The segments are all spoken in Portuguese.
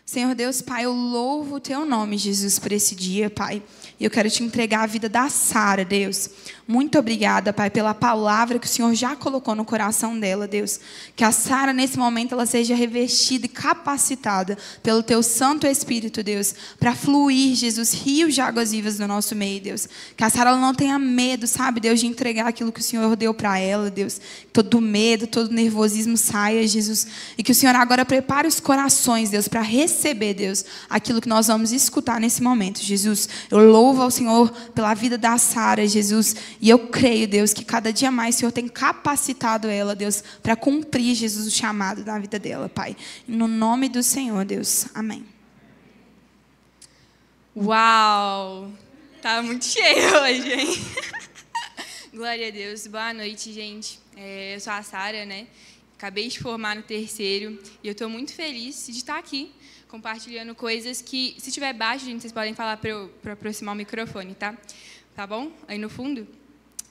Senhor Deus, Pai, eu louvo o Teu nome, Jesus, por esse dia, Pai. E eu quero Te entregar a vida da Sara, Deus. Muito obrigada, Pai, pela palavra que o Senhor já colocou no coração dela, Deus. Que a Sara, nesse momento, ela seja revestida e capacitada pelo Teu Santo Espírito, Deus, para fluir, Jesus, rios de águas vivas no nosso meio, Deus. Que a Sara ela não tenha medo, sabe, Deus, de entregar aquilo que o Senhor deu para ela, Deus. Todo medo, todo nervosismo saia, Jesus. E que o Senhor agora prepare os corações, Deus, para receber, Deus, aquilo que nós vamos escutar nesse momento, Jesus. Eu louvo ao Senhor pela vida da Sara, Jesus. E eu creio, Deus, que cada dia mais o Senhor tem capacitado ela, Deus, para cumprir, Jesus, o chamado da vida dela, Pai. No nome do Senhor, Deus. Amém. Uau! Tá muito cheio hoje, hein? Glória a Deus. Boa noite, gente. Eu sou a Sara, né? Acabei de formar no terceiro e eu estou muito feliz de estar aqui compartilhando coisas que, se estiver baixo, gente, vocês podem falar para eu aproximar o microfone, tá? Tá bom? Aí no fundo.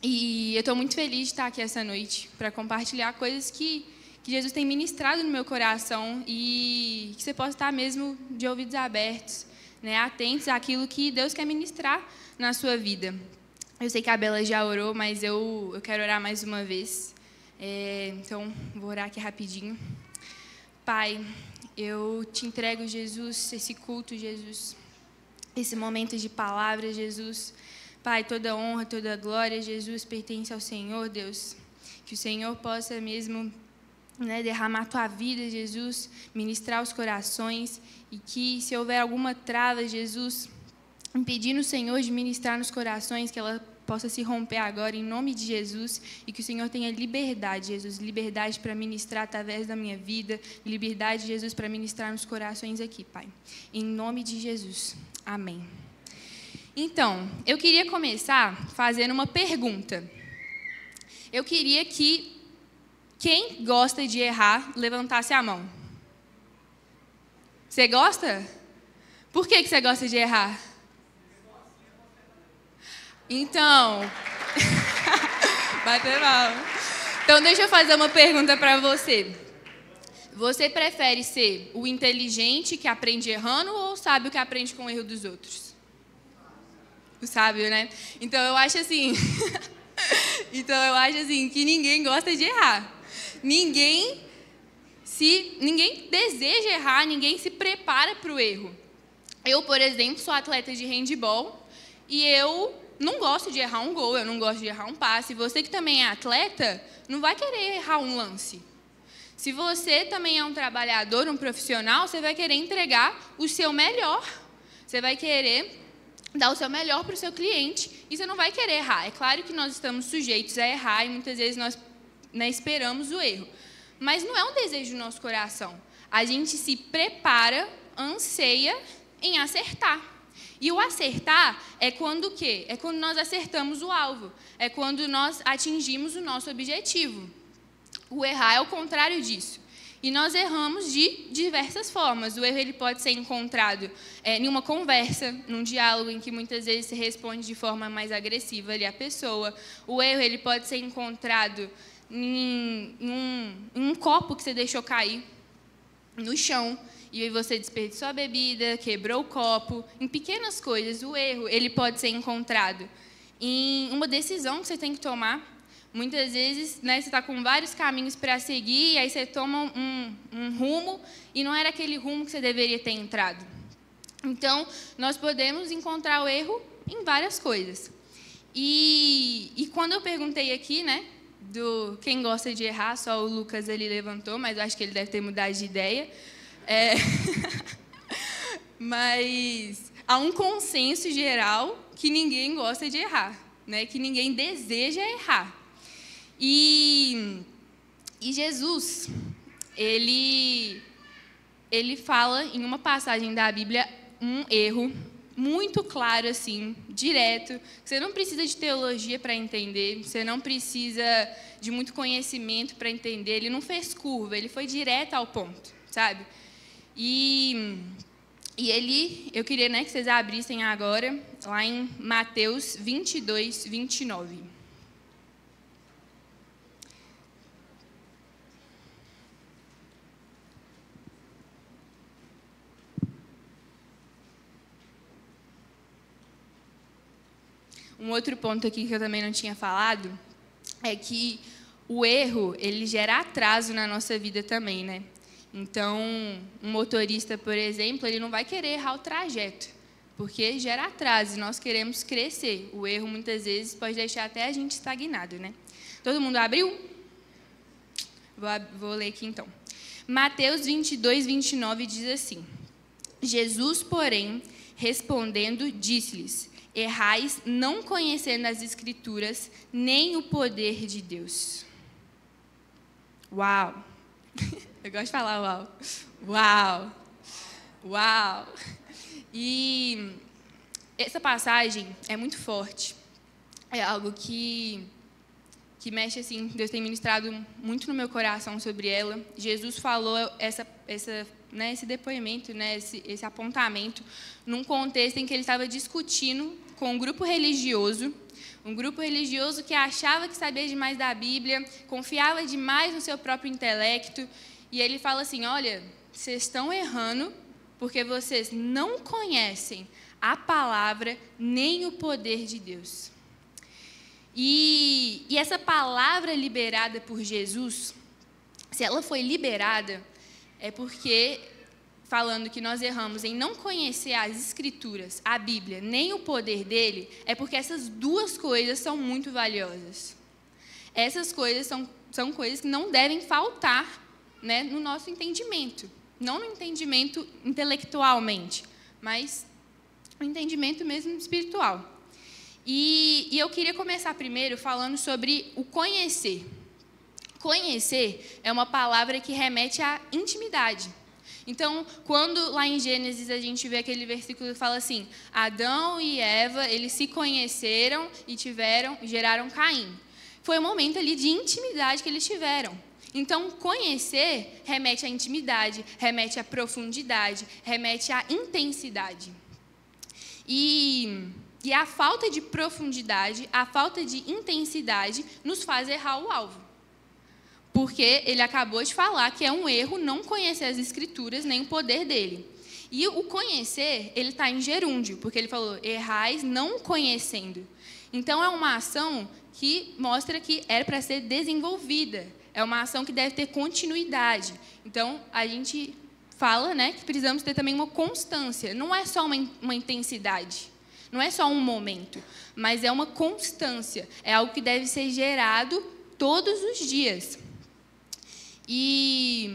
E eu estou muito feliz de estar aqui essa noite para compartilhar coisas que Jesus tem ministrado no meu coração e que você possa estar mesmo de ouvidos abertos, né? Atentos àquilo que Deus quer ministrar na sua vida. Eu sei que a Bela já orou, mas eu quero orar mais uma vez. Então, vou orar aqui rapidinho. Pai, eu te entrego, Jesus, esse culto, Jesus, esse momento de palavra, Jesus. Pai, toda honra, toda glória, Jesus, pertence ao Senhor, Deus. Que o Senhor possa mesmo, né, derramar a tua vida, Jesus, ministrar os corações e que, se houver alguma trava, Jesus, impedindo o Senhor de ministrar nos corações, que ela possa se romper agora, em nome de Jesus, e que o Senhor tenha liberdade, Jesus, liberdade para ministrar através da minha vida, liberdade, Jesus, para ministrar nos corações aqui, Pai. Em nome de Jesus. Amém. Então, eu queria começar fazendo uma pergunta. Eu queria que quem gosta de errar levantasse a mão. Você gosta? Por que você gosta de errar? Então, bateu mal. Então, deixa eu fazer uma pergunta para você. Você prefere ser o inteligente que aprende errando ou o sábio que aprende com o erro dos outros? O sábio, né? Então, eu acho assim... que ninguém gosta de errar. Ninguém deseja errar, ninguém se prepara para o erro. Eu, por exemplo, sou atleta de handebol e eu não gosto de errar um gol, eu não gosto de errar um passe. Você que também é atleta, não vai querer errar um lance. Se você também é um trabalhador, um profissional, você vai querer entregar o seu melhor. Você vai querer dar o seu melhor para o seu cliente e você não vai querer errar. É claro que nós estamos sujeitos a errar e muitas vezes nós, né, esperamos o erro. Mas não é um desejo do nosso coração. A gente se prepara, anseia em acertar. E o acertar é quando o quê? É quando nós acertamos o alvo. É quando nós atingimos o nosso objetivo. O errar é o contrário disso. E nós erramos de diversas formas. O erro ele pode ser encontrado em uma conversa, num diálogo em que muitas vezes se responde de forma mais agressiva ali a pessoa. O erro ele pode ser encontrado em um copo que você deixou cair no chão. E aí você desperdiçou a bebida, quebrou o copo, em pequenas coisas. O erro ele pode ser encontrado em uma decisão que você tem que tomar. Muitas vezes, né, você está com vários caminhos para seguir, e aí você toma um rumo, e não era aquele rumo que você deveria ter entrado. Então, nós podemos encontrar o erro em várias coisas. E quando eu perguntei aqui, né, do quem gosta de errar, só o Lucas ele levantou, mas eu acho que ele deve ter mudado de ideia. Mas há um consenso geral que ninguém gosta de errar, né, que ninguém deseja errar. E Jesus, ele fala em uma passagem da Bíblia um erro muito claro, assim, direto. Você não precisa de teologia para entender, você não precisa de muito conhecimento para entender. Ele não fez curva, ele foi direto ao ponto, sabe? E eu queria, né, que vocês abrissem agora, lá em Mateus 22, 29. Um outro ponto aqui que eu também não tinha falado é que o erro, ele gera atraso na nossa vida também, né? Então, um motorista, por exemplo, ele não vai querer errar o trajeto, porque gera atraso e nós queremos crescer. O erro, muitas vezes, pode deixar até a gente estagnado, né? Todo mundo abriu? Vou ler aqui, então. Mateus 22, 29 diz assim: Jesus, porém, respondendo, disse-lhes: errais, não conhecendo as Escrituras, nem o poder de Deus. Uau! Eu gosto de falar uau. Uau! Uau! E essa passagem é muito forte. É algo que mexe assim. Deus tem ministrado muito no meu coração sobre ela. Jesus falou esse depoimento, né, esse apontamento, num contexto em que ele estava discutindo com um grupo religioso que achava que sabia demais da Bíblia, confiava demais no seu próprio intelecto. E ele fala assim: olha, vocês estão errando porque vocês não conhecem a palavra nem o poder de Deus. E essa palavra liberada por Jesus, se ela foi liberada, é porque, falando que nós erramos em não conhecer as Escrituras, a Bíblia, nem o poder dele, é porque essas duas coisas são muito valiosas. Essas coisas são coisas que não devem faltar, né, no nosso entendimento. Não no entendimento intelectualmente, mas no entendimento mesmo espiritual. E eu queria começar primeiro falando sobre o conhecer. Conhecer é uma palavra que remete à intimidade. Então, quando lá em Gênesis a gente vê aquele versículo que fala assim: Adão e Eva, eles se conheceram e geraram Caim. Foi um momento ali de intimidade que eles tiveram. Então, conhecer remete à intimidade, remete à profundidade, remete à intensidade. E a falta de profundidade, a falta de intensidade nos faz errar o alvo. Porque ele acabou de falar que é um erro não conhecer as Escrituras nem o poder dele. E o conhecer, ele está em gerúndio, porque ele falou: errais não conhecendo. Então, é uma ação que mostra que era para ser desenvolvida. É uma ação que deve ter continuidade. Então, a gente fala, né, que precisamos ter também uma constância. Não é só uma intensidade. Não é só um momento, mas é uma constância. É algo que deve ser gerado todos os dias. E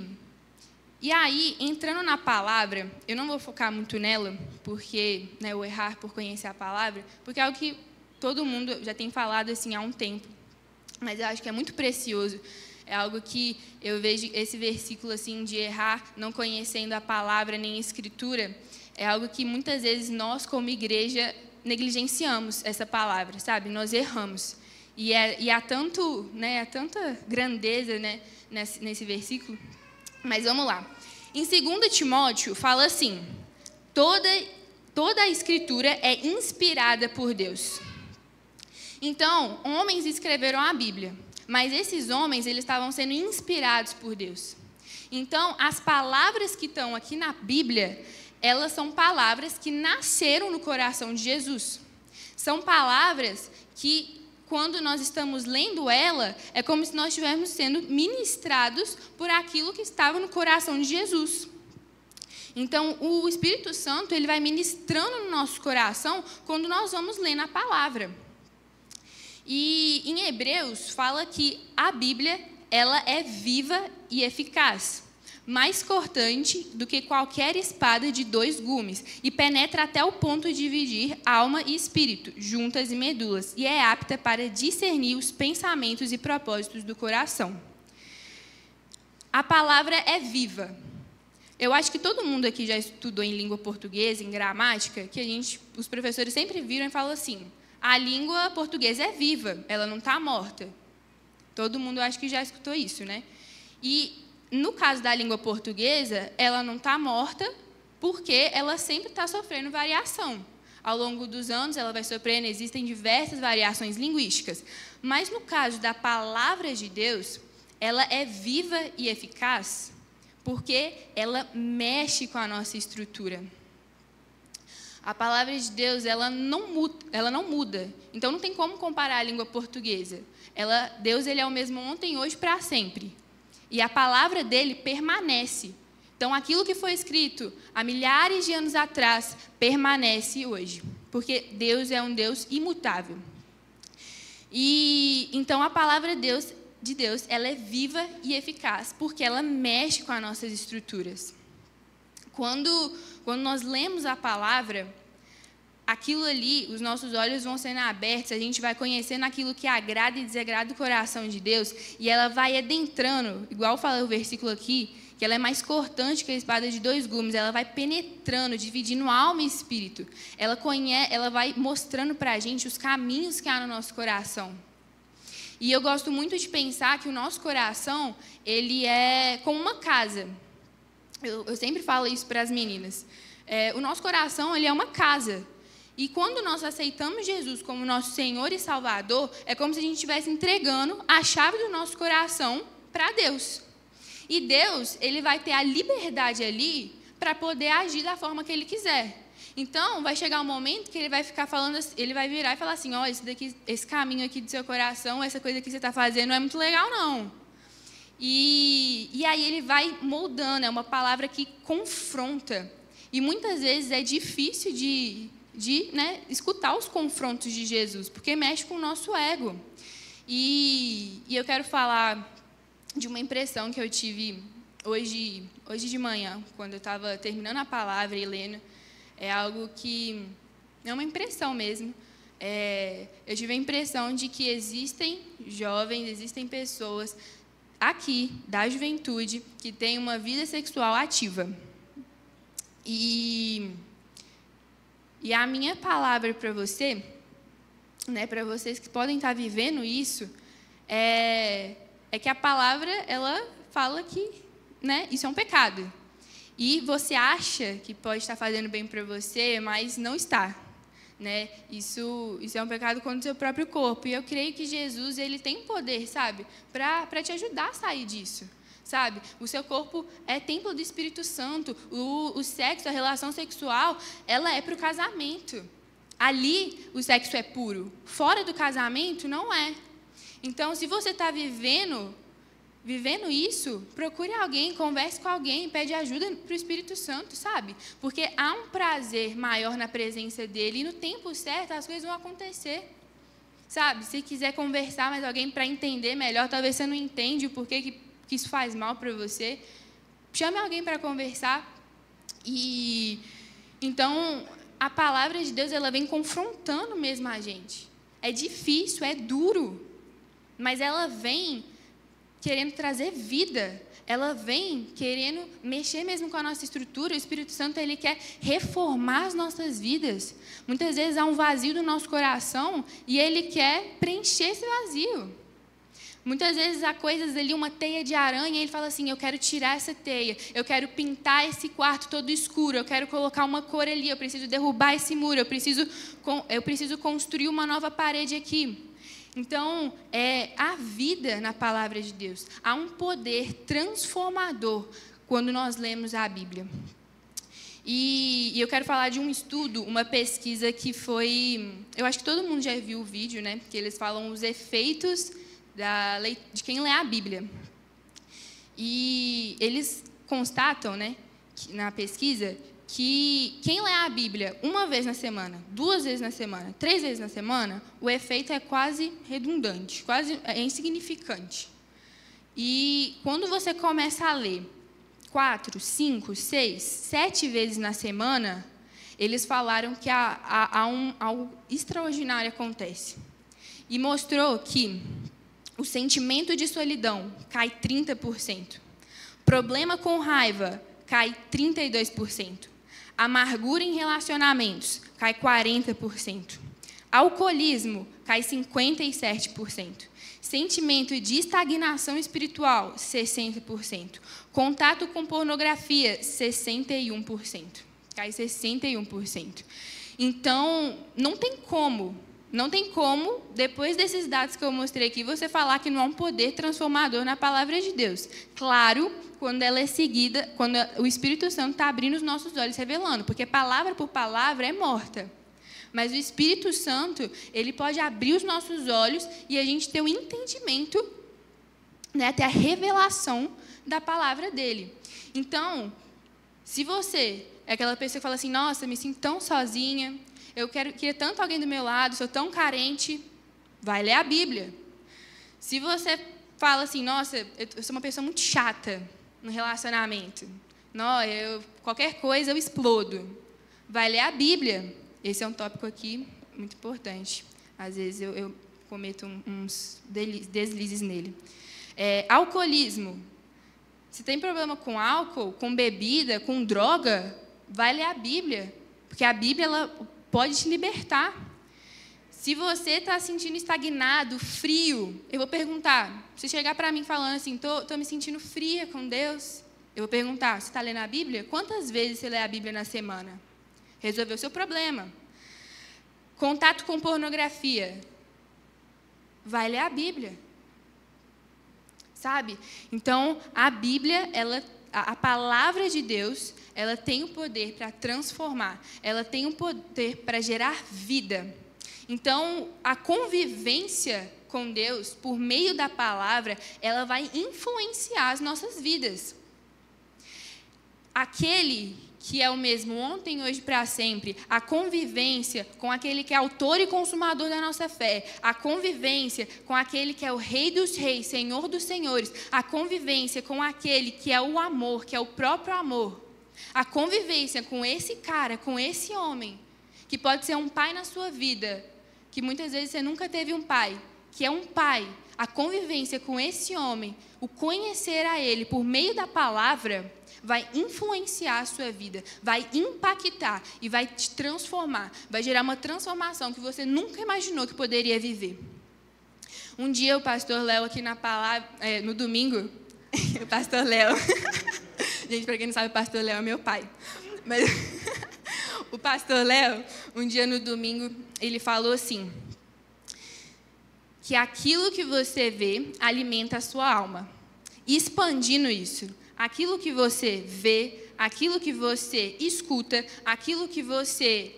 aí, entrando na palavra, eu não vou focar muito nela, porque, né, o errar por conhecer a palavra, porque é algo que todo mundo já tem falado assim há um tempo. Mas eu acho que é muito precioso. É algo que eu vejo esse versículo assim de errar, não conhecendo a palavra nem a Escritura, é algo que muitas vezes nós, como igreja, negligenciamos essa palavra, sabe? Nós erramos. E há tanta grandeza, né, nesse versículo. Mas vamos lá. Em 2 Timóteo, fala assim: toda a Escritura é inspirada por Deus. Então, homens escreveram a Bíblia, mas esses homens, eles estavam sendo inspirados por Deus. Então, as palavras que estão aqui na Bíblia, elas são palavras que nasceram no coração de Jesus. São palavras que, quando nós estamos lendo ela, é como se nós estivéssemos sendo ministrados por aquilo que estava no coração de Jesus. Então, o Espírito Santo, ele vai ministrando no nosso coração quando nós vamos lendo a palavra. E em Hebreus fala que a Bíblia, ela é viva e eficaz, mais cortante do que qualquer espada de 2 gumes, e penetra até o ponto de dividir alma e espírito, juntas e medulas, e é apta para discernir os pensamentos e propósitos do coração. A palavra é viva. Eu acho que todo mundo aqui já estudou em língua portuguesa, em gramática, que os professores sempre viram e falam assim: a língua portuguesa é viva, ela não está morta. Todo mundo acho que já escutou isso, né? E no caso da língua portuguesa, ela não está morta porque ela sempre está sofrendo variação. Ao longo dos anos, ela vai sofrendo, existem diversas variações linguísticas. Mas no caso da palavra de Deus, ela é viva e eficaz porque ela mexe com a nossa estrutura. A palavra de Deus, ela não muda. Então, não tem como comparar a língua portuguesa. Deus, ele é o mesmo ontem, hoje, para sempre. E a palavra dele permanece. Então, aquilo que foi escrito há milhares de anos atrás, permanece hoje. Porque Deus é um Deus imutável. E, então, a palavra de Deus, ela é viva e eficaz, porque ela mexe com as nossas estruturas. Quando nós lemos a palavra, aquilo ali, os nossos olhos vão sendo abertos, a gente vai conhecendo aquilo que agrada e desagrada o coração de Deus, e ela vai adentrando, igual fala o versículo aqui, que ela é mais cortante que a espada de 2 gumes, ela vai penetrando, dividindo alma e espírito. Ela vai mostrando para a gente os caminhos que há no nosso coração. E eu gosto muito de pensar que o nosso coração, ele é como uma casa. Eu sempre falo isso para as meninas. O nosso coração, ele é uma casa. E quando nós aceitamos Jesus como nosso Senhor e Salvador, é como se a gente estivesse entregando a chave do nosso coração para Deus. E Deus, ele vai ter a liberdade ali para poder agir da forma que ele quiser. Então, vai chegar um momento que ele vai ficar falando, ele vai virar e falar assim, ó, esse caminho aqui do seu coração, essa coisa que você está fazendo não é muito legal, não. E aí ele vai moldando, é uma palavra que confronta. E muitas vezes é difícil de escutar os confrontos de Jesus, porque mexe com o nosso ego. E eu quero falar de uma impressão que eu tive hoje de manhã, quando eu estava terminando a palavra e lendo. É algo que é uma impressão mesmo. Eu tive a impressão de que existem jovens, existem pessoas aqui, da juventude, que têm uma vida sexual ativa. E a minha palavra para você, para vocês que podem estar vivendo isso, é que a palavra, ela fala que isso é um pecado. E você acha que pode estar fazendo bem para você, mas não está. Isso é um pecado contra o seu próprio corpo. E eu creio que Jesus, ele tem poder, sabe, para te ajudar a sair disso. Sabe? O seu corpo é templo do Espírito Santo. O sexo, a relação sexual, ela é para o casamento. Ali, o sexo é puro. Fora do casamento, não é. Então, se você está vivendo isso, procure alguém, converse com alguém, pede ajuda para o Espírito Santo, sabe? Porque há um prazer maior na presença dele e no tempo certo as coisas vão acontecer. Sabe? Se quiser conversar mais alguém para entender melhor, talvez você não entende o porquê que isso faz mal para você, chame alguém para conversar. E então, a palavra de Deus, ela vem confrontando mesmo a gente. É difícil, é duro, mas ela vem querendo trazer vida. Ela vem querendo mexer mesmo com a nossa estrutura. O Espírito Santo, ele quer reformar as nossas vidas. Muitas vezes há um vazio no nosso coração e ele quer preencher esse vazio. Muitas vezes há coisas ali, uma teia de aranha, e ele fala assim, eu quero tirar essa teia, eu quero pintar esse quarto todo escuro, eu quero colocar uma cor ali, eu preciso derrubar esse muro, eu preciso construir uma nova parede aqui. Então, há vida na palavra de Deus. Há um poder transformador quando nós lemos a Bíblia. E eu quero falar de um estudo, uma pesquisa que foi... Eu acho que todo mundo já viu o vídeo, que eles falam os efeitos de quem lê a Bíblia. E eles constatam, na pesquisa, que quem lê a Bíblia uma vez na semana, 2 vezes na semana, 3 vezes na semana, o efeito é quase redundante, quase insignificante. E quando você começa a ler 4, 5, 6, 7 vezes na semana, eles falaram que algo extraordinário acontece. E mostrou que o sentimento de solidão cai 30%. Problema com raiva cai 32%. Amargura em relacionamentos cai 40%. Alcoolismo cai 57%. Sentimento de estagnação espiritual, 60%. Contato com pornografia, 61%. Cai 61%. Então, não tem como não tem como, depois desses dados que eu mostrei aqui, você falar que não há um poder transformador na palavra de Deus. Claro, quando ela é seguida, quando o Espírito Santo está abrindo os nossos olhos, revelando, porque palavra por palavra é morta. Mas o Espírito Santo, ele pode abrir os nossos olhos e a gente ter o entendimento, né, ter a revelação da palavra dele. Então, se você é aquela pessoa que fala assim, nossa, me sinto tão sozinha, eu queria tanto alguém do meu lado, sou tão carente, vai ler a Bíblia. Se você fala assim, nossa, eu sou uma pessoa muito chata no relacionamento, não, qualquer coisa eu explodo, vai ler a Bíblia. Esse é um tópico aqui muito importante. Às vezes eu cometo uns deslizes nele. Alcoolismo. Se tem problema com álcool, com bebida, com droga, vai ler a Bíblia, porque a Bíblia ela pode te libertar. Se você está se sentindo estagnado, frio, eu vou perguntar, se chegar para mim falando assim, estou me sentindo fria com Deus, eu vou perguntar, você está lendo a Bíblia? Quantas vezes você lê a Bíblia na semana? Resolveu o seu problema. Contato com pornografia, vai ler a Bíblia. Sabe? Então, a Bíblia, a palavra de Deus, ela tem o poder para transformar, ela tem o poder para gerar vida. Então, a convivência com Deus, por meio da palavra, ela vai influenciar as nossas vidas. Aquele que é o mesmo ontem, hoje e para sempre, a convivência com aquele que é autor e consumador da nossa fé, a convivência com aquele que é o Rei dos Reis, Senhor dos Senhores, a convivência com aquele que é o amor, que é o próprio amor, a convivência com esse cara, com esse homem, que pode ser um pai na sua vida, que muitas vezes você nunca teve um pai, que é um pai, a convivência com esse homem, o conhecer a ele por meio da palavra, vai influenciar a sua vida, vai impactar e vai te transformar, vai gerar uma transformação que você nunca imaginou que poderia viver. Um dia o pastor Léo aqui na palavra, no domingo, o pastor Léo, gente, para quem não sabe, o pastor Léo é meu pai, mas o pastor Léo, um dia no domingo, ele falou assim, que aquilo que você vê alimenta a sua alma. E expandindo isso, aquilo que você vê, aquilo que você escuta, aquilo que você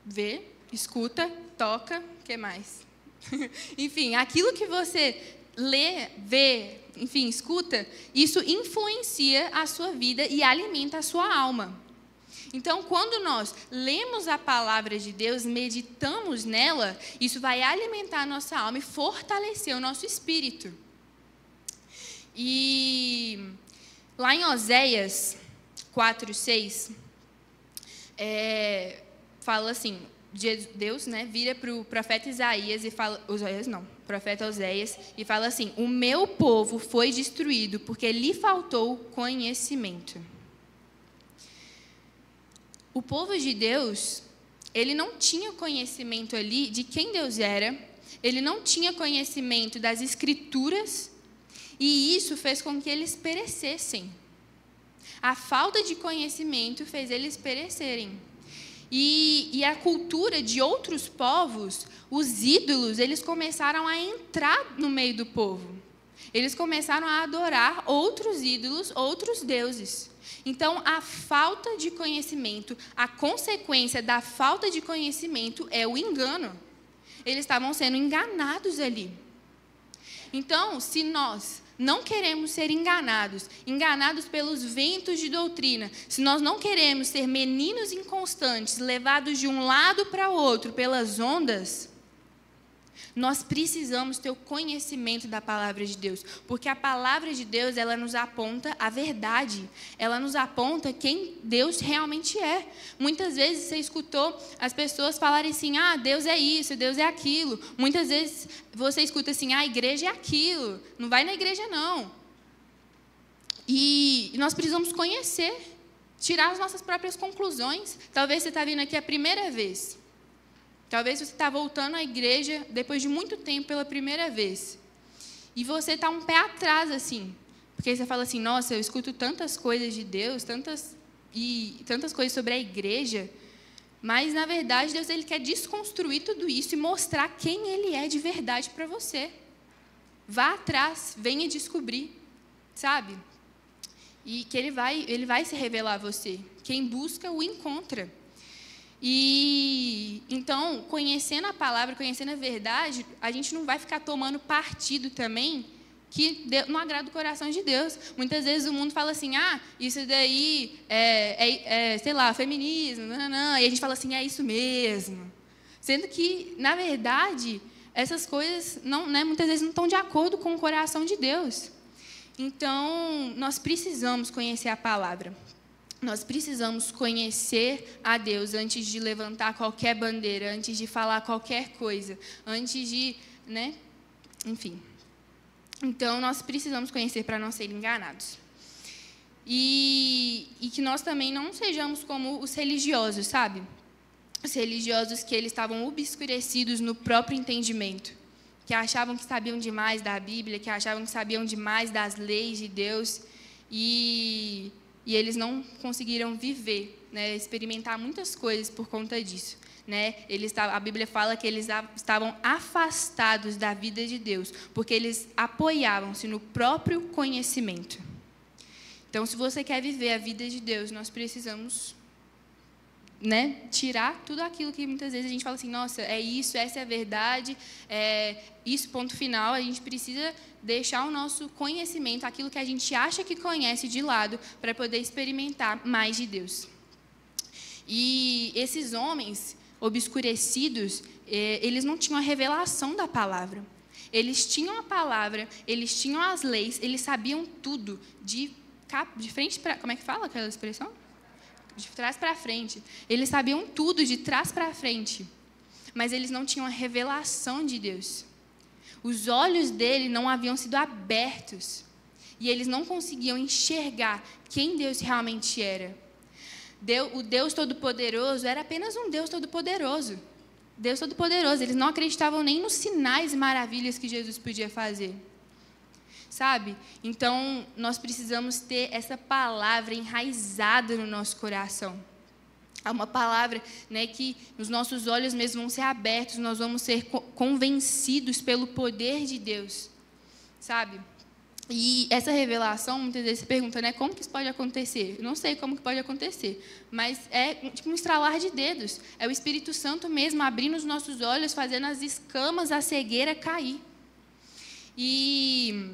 vê, escuta, toca, o que mais? Enfim, aquilo que você lê, vê, enfim, escuta, isso influencia a sua vida e alimenta a sua alma. Então, quando nós lemos a palavra de Deus, meditamos nela, isso vai alimentar a nossa alma e fortalecer o nosso espírito. E lá em Oséias 4:6, fala assim, Deus, né, vira para o profeta Isaías e fala, profeta Oséias, e fala assim, o meu povo foi destruído porque lhe faltou conhecimento. O povo de Deus, ele não tinha conhecimento ali de quem Deus era, ele não tinha conhecimento das Escrituras, e isso fez com que eles perecessem. A falta de conhecimento fez eles perecerem. E a cultura de outros povos, os ídolos, eles começaram a entrar no meio do povo. Eles começaram a adorar outros ídolos, outros deuses. Então, a falta de conhecimento, a consequência da falta de conhecimento é o engano. Eles estavam sendo enganados ali. Então, se nós não queremos ser enganados pelos ventos de doutrina, se nós não queremos ser meninos inconstantes, levados de um lado para o outro pelas ondas, nós precisamos ter o conhecimento da palavra de Deus, porque a palavra de Deus, ela nos aponta a verdade, ela nos aponta quem Deus realmente é. Muitas vezes você escutou as pessoas falarem assim, Deus é isso, Deus é aquilo. Muitas vezes você escuta assim, a igreja é aquilo, não vai na igreja não. E nós precisamos conhecer, tirar as nossas próprias conclusões. Talvez você está vindo aqui a primeira vez. Talvez você está voltando à igreja depois de muito tempo pela primeira vez. E você está um pé atrás, assim. Porque você fala assim, nossa, eu escuto tantas coisas de Deus, tantas coisas sobre a igreja. Mas, na verdade, Deus ele quer desconstruir tudo isso e mostrar quem Ele é de verdade para você. Vá atrás, venha descobrir, sabe? E que Ele vai se revelar a você. Quem busca, o encontra. E, então, conhecendo a palavra, conhecendo a verdade, a gente não vai ficar tomando partido também que não agrada o coração de Deus. Muitas vezes o mundo fala assim, isso daí sei lá, feminismo, não, e a gente fala assim, é isso mesmo. Sendo que, na verdade, essas coisas muitas vezes não estão de acordo com o coração de Deus. Então, nós precisamos conhecer a palavra. Nós precisamos conhecer a Deus antes de levantar qualquer bandeira, antes de falar qualquer coisa, antes de, enfim. Então, nós precisamos conhecer para não ser enganados. E que nós também não sejamos como os religiosos, sabe? Os religiosos que eles estavam obscurecidos no próprio entendimento, que achavam que sabiam demais da Bíblia, que achavam que sabiam demais das leis de Deus, e eles não conseguiram viver, experimentar muitas coisas por conta disso. A Bíblia fala que eles estavam afastados da vida de Deus, porque eles apoiavam-se no próprio conhecimento. Então, se você quer viver a vida de Deus, nós precisamos tirar tudo aquilo que muitas vezes a gente fala assim, nossa, é isso, essa é a verdade, isso, ponto final. A gente precisa deixar o nosso conhecimento, aquilo que a gente acha que conhece, de lado, para poder experimentar mais de Deus. E esses homens obscurecidos, eles não tinham a revelação da palavra. Eles tinham a palavra, eles tinham as leis, eles sabiam tudo, de frente para... Como é que fala aquela expressão? De trás para frente. Eles sabiam tudo de trás para frente, mas eles não tinham a revelação de Deus. Os olhos dele não haviam sido abertos, e eles não conseguiam enxergar quem Deus realmente era. O Deus Todo-Poderoso era apenas um Deus Todo-Poderoso. Deus Todo-Poderoso. Eles não acreditavam nem nos sinais e maravilhas que Jesus podia fazer. Sabe? Então, nós precisamos ter essa palavra enraizada no nosso coração. Há uma palavra que os nossos olhos mesmo vão ser abertos, nós vamos ser convencidos pelo poder de Deus. Sabe? E essa revelação, muitas vezes se pergunta, como que isso pode acontecer? Eu não sei como que pode acontecer, mas é tipo um estralar de dedos. É o Espírito Santo mesmo abrindo os nossos olhos, fazendo as escamas, a cegueira cair. E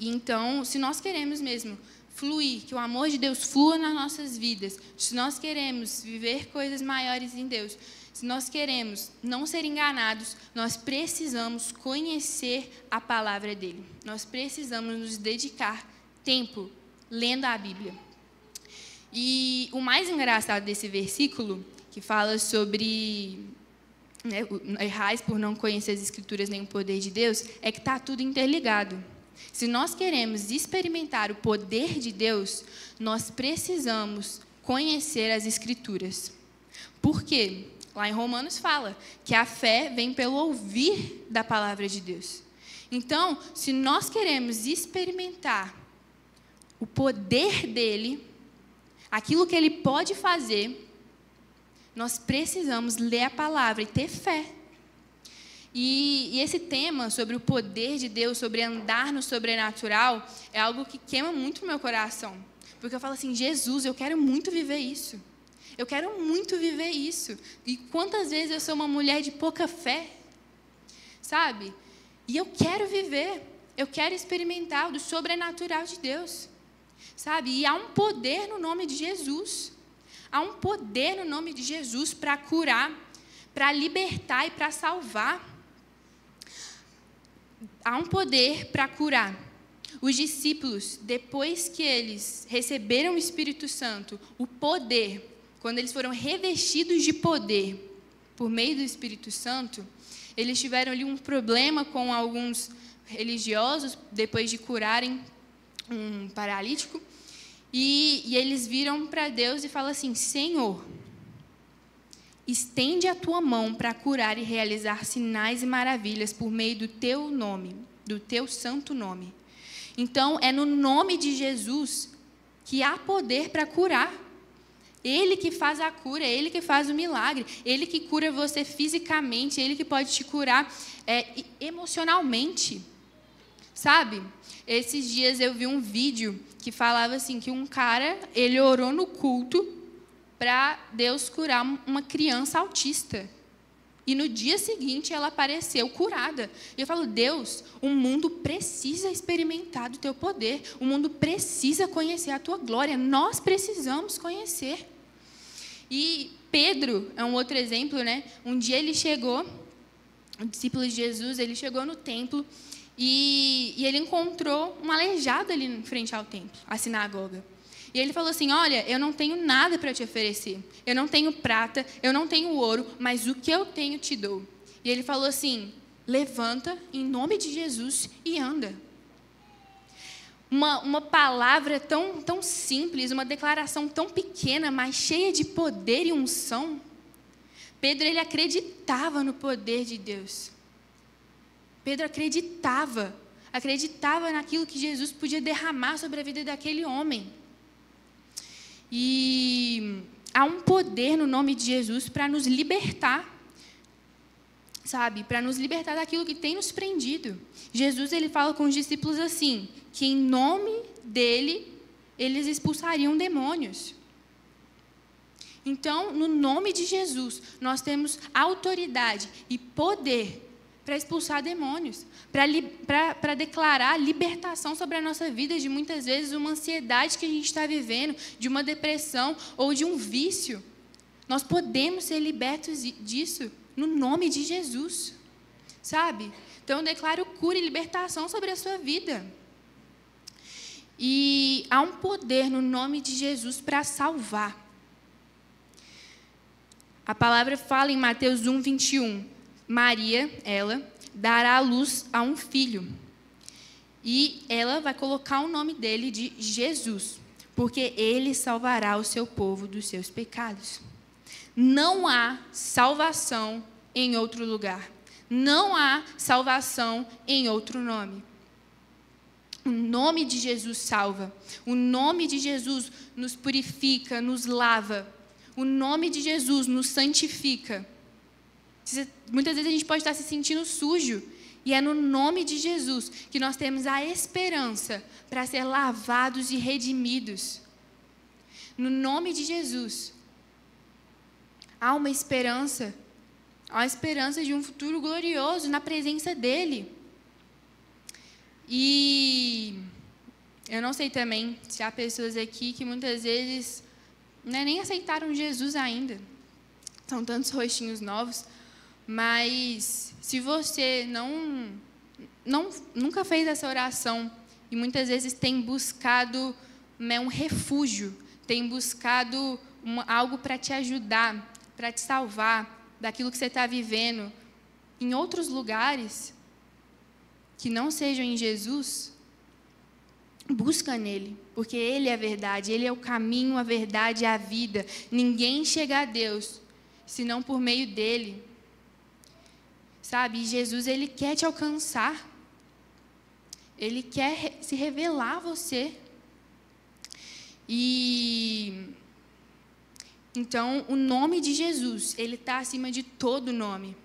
então, se nós queremos mesmo fluir, que o amor de Deus flua nas nossas vidas, se nós queremos viver coisas maiores em Deus, se nós queremos não ser enganados, nós precisamos conhecer a palavra dele. Nós precisamos nos dedicar tempo lendo a Bíblia. E o mais engraçado desse versículo, que fala sobre errais por não conhecer as Escrituras nem o poder de Deus, é que está tudo interligado. Se nós queremos experimentar o poder de Deus, nós precisamos conhecer as Escrituras. Por quê? Lá em Romanos fala que a fé vem pelo ouvir da palavra de Deus. Então, se nós queremos experimentar o poder dele, aquilo que ele pode fazer, nós precisamos ler a palavra e ter fé. E esse tema sobre o poder de Deus, sobre andar no sobrenatural, é algo que queima muito o meu coração. Porque eu falo assim, Jesus, eu quero muito viver isso. Eu quero muito viver isso. E quantas vezes eu sou uma mulher de pouca fé, sabe? E eu quero viver, eu quero experimentar do sobrenatural de Deus, sabe? E há um poder no nome de Jesus. Há um poder no nome de Jesus para curar, para libertar e para salvar. Há um poder para curar. Os discípulos, depois que eles receberam o Espírito Santo, o poder, quando eles foram revestidos de poder por meio do Espírito Santo, eles tiveram ali um problema com alguns religiosos, depois de curarem um paralítico, e eles viram para Deus e falam assim, Senhor, estende a tua mão para curar e realizar sinais e maravilhas por meio do teu nome, do teu santo nome. Então, é no nome de Jesus que há poder para curar. Ele que faz a cura, Ele que faz o milagre, Ele que cura você fisicamente, Ele que pode te curar emocionalmente, sabe? Esses dias eu vi um vídeo que falava assim, que um cara, ele orou no culto para Deus curar uma criança autista. E no dia seguinte ela apareceu curada. E eu falo, Deus, o mundo precisa experimentar do teu poder. O mundo precisa conhecer a tua glória. Nós precisamos conhecer. E Pedro é um outro exemplo, né? Um dia ele chegou, o discípulo de Jesus, ele chegou no templo e ele encontrou um aleijado ali em frente ao templo, a sinagoga. E ele falou assim, olha, eu não tenho nada para te oferecer. Eu não tenho prata, eu não tenho ouro, mas o que eu tenho te dou. E ele falou assim, levanta em nome de Jesus e anda. Uma palavra tão simples, uma declaração tão pequena, mas cheia de poder e unção. Pedro, ele acreditava no poder de Deus. Pedro acreditava naquilo que Jesus podia derramar sobre a vida daquele homem. E há um poder no nome de Jesus para nos libertar, sabe? Para nos libertar daquilo que tem nos prendido. Jesus, ele fala com os discípulos assim, que em nome dele, eles expulsariam demônios. Então, no nome de Jesus, nós temos autoridade e poder para expulsar demônios, para declarar libertação sobre a nossa vida de muitas vezes uma ansiedade que a gente está vivendo, de uma depressão ou de um vício. Nós podemos ser libertos disso no nome de Jesus, sabe? Então, eu declaro cura e libertação sobre a sua vida. E há um poder no nome de Jesus para salvar. A palavra fala em Mateus 1:21. Maria, ela, dará à luz a um filho. E ela vai colocar o nome dele de Jesus, porque ele salvará o seu povo dos seus pecados. Não há salvação em outro lugar. Não há salvação em outro nome. O nome de Jesus salva. O nome de Jesus nos purifica, nos lava. O nome de Jesus nos santifica. Muitas vezes a gente pode estar se sentindo sujo, e é no nome de Jesus que nós temos a esperança para ser lavados e redimidos. No nome de Jesus, há uma esperança de um futuro glorioso na presença dEle. E eu não sei também se há pessoas aqui que muitas vezes nem aceitaram Jesus ainda. São tantos rostinhos novos. Mas se você nunca fez essa oração e muitas vezes tem buscado um refúgio, tem buscado algo para te ajudar, para te salvar daquilo que você está vivendo em outros lugares que não sejam em Jesus, busca nele, porque ele é a verdade, ele é o caminho, a verdade e a vida. Ninguém chega a Deus senão por meio dele. Sabe, e Jesus, ele quer te alcançar. Ele quer se revelar a você. E então, o nome de Jesus, ele está acima de todo nome.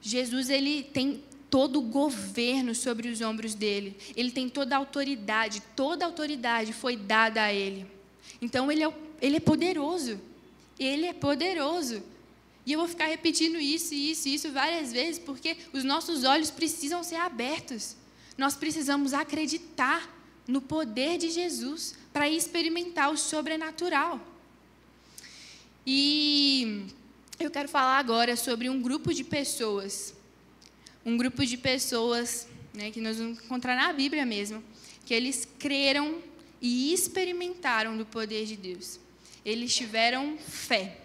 Jesus, ele tem todo o governo sobre os ombros dele. Ele tem toda a autoridade foi dada a ele. Então, ele é poderoso. Ele é poderoso. E eu vou ficar repetindo isso várias vezes, porque os nossos olhos precisam ser abertos. Nós precisamos acreditar no poder de Jesus para experimentar o sobrenatural. E eu quero falar agora sobre um grupo de pessoas. Um grupo de pessoas, né, que nós vamos encontrar na Bíblia mesmo, que eles creram e experimentaram do poder de Deus. Eles tiveram fé.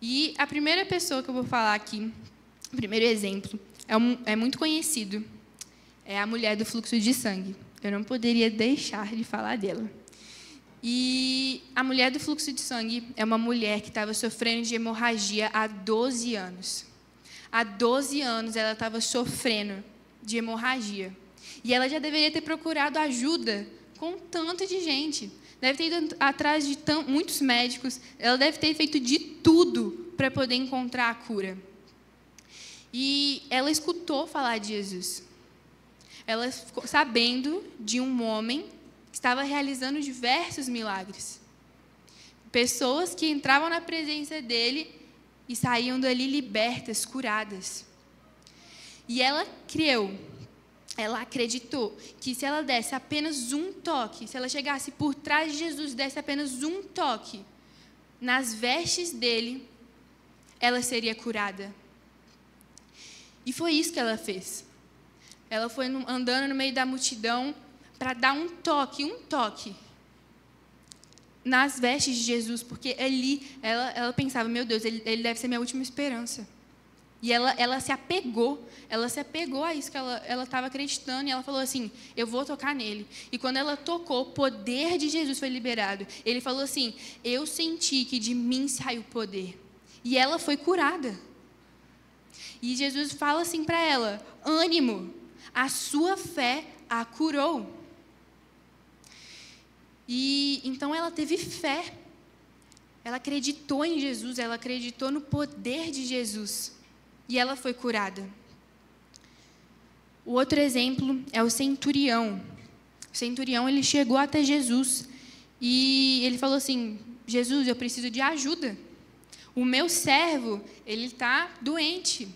E a primeira pessoa que eu vou falar aqui, o primeiro exemplo, é muito conhecido. É a mulher do fluxo de sangue. Eu não poderia deixar de falar dela. E a mulher do fluxo de sangue é uma mulher que estava sofrendo de hemorragia há 12 anos. Há 12 anos ela estava sofrendo de hemorragia. E ela já deveria ter procurado ajuda com tanto de gente. deve ter ido atrás de muitos médicos, ela deve ter feito de tudo para poder encontrar a cura. E ela escutou falar de Jesus. Ela ficou sabendo de um homem que estava realizando diversos milagres. Pessoas que entravam na presença dele e saíam dali libertas, curadas. E ela creu, ela acreditou que se ela desse apenas um toque, se ela chegasse por trás de Jesus e desse apenas um toque nas vestes dele, ela seria curada. E foi isso que ela fez. Ela foi andando no meio da multidão para dar um toque nas vestes de Jesus, porque ali ela pensava, meu Deus, ele deve ser minha última esperança. E ela se apegou a isso que ela estava acreditando, e ela falou assim, eu vou tocar nele. E quando ela tocou, o poder de Jesus foi liberado. Ele falou assim, eu senti que de mim saiu poder. E ela foi curada. E Jesus fala assim para ela, ânimo, a sua fé a curou. E então ela teve fé. Ela acreditou em Jesus, ela acreditou no poder de Jesus. E ela foi curada. O outro exemplo é o centurião. O centurião, ele chegou até Jesus e ele falou assim, Jesus, eu preciso de ajuda. O meu servo, ele está doente.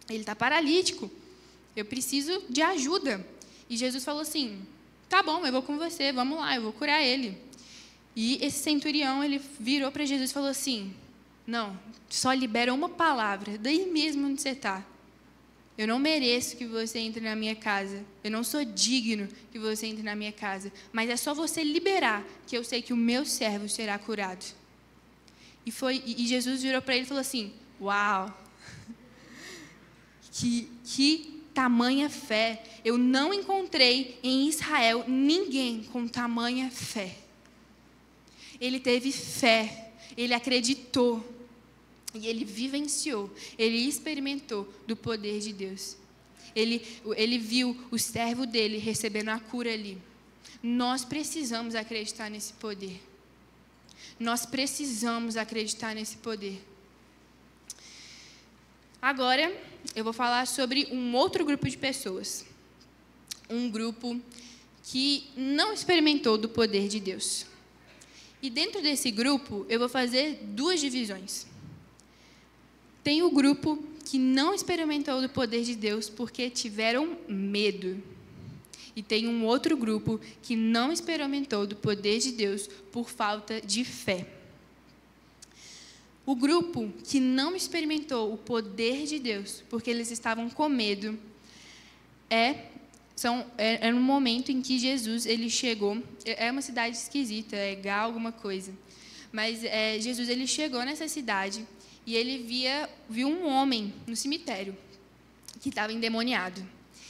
Ele está paralítico. Eu preciso de ajuda. E Jesus falou assim, tá bom, eu vou com você, vamos lá, eu vou curar ele. E esse centurião, ele virou para Jesus e falou assim, não, só libera uma palavra, daí mesmo onde você está. Eu não mereço que você entre na minha casa. Eu não sou digno que você entre na minha casa. Mas é só você liberar, que eu sei que o meu servo será curado. E Jesus virou para ele e falou assim, uau, que tamanha fé. Eu não encontrei em Israel ninguém com tamanha fé. Ele teve fé, ele acreditou. E ele vivenciou, ele experimentou do poder de Deus. Ele viu o servo dele recebendo a cura ali. Nós precisamos acreditar nesse poder. Nós precisamos acreditar nesse poder. Agora, eu vou falar sobre um outro grupo de pessoas. Um grupo que não experimentou do poder de Deus. E dentro desse grupo, eu vou fazer duas divisões. Tem o grupo que não experimentou do poder de Deus porque tiveram medo. E tem um outro grupo que não experimentou do poder de Deus por falta de fé. O grupo que não experimentou o poder de Deus porque eles estavam com medo é no momento em que Jesus ele chegou. É uma cidade esquisita, é Gal alguma coisa. Mas Jesus ele chegou nessa cidade. E ele viu um homem no cemitério que estava endemoniado.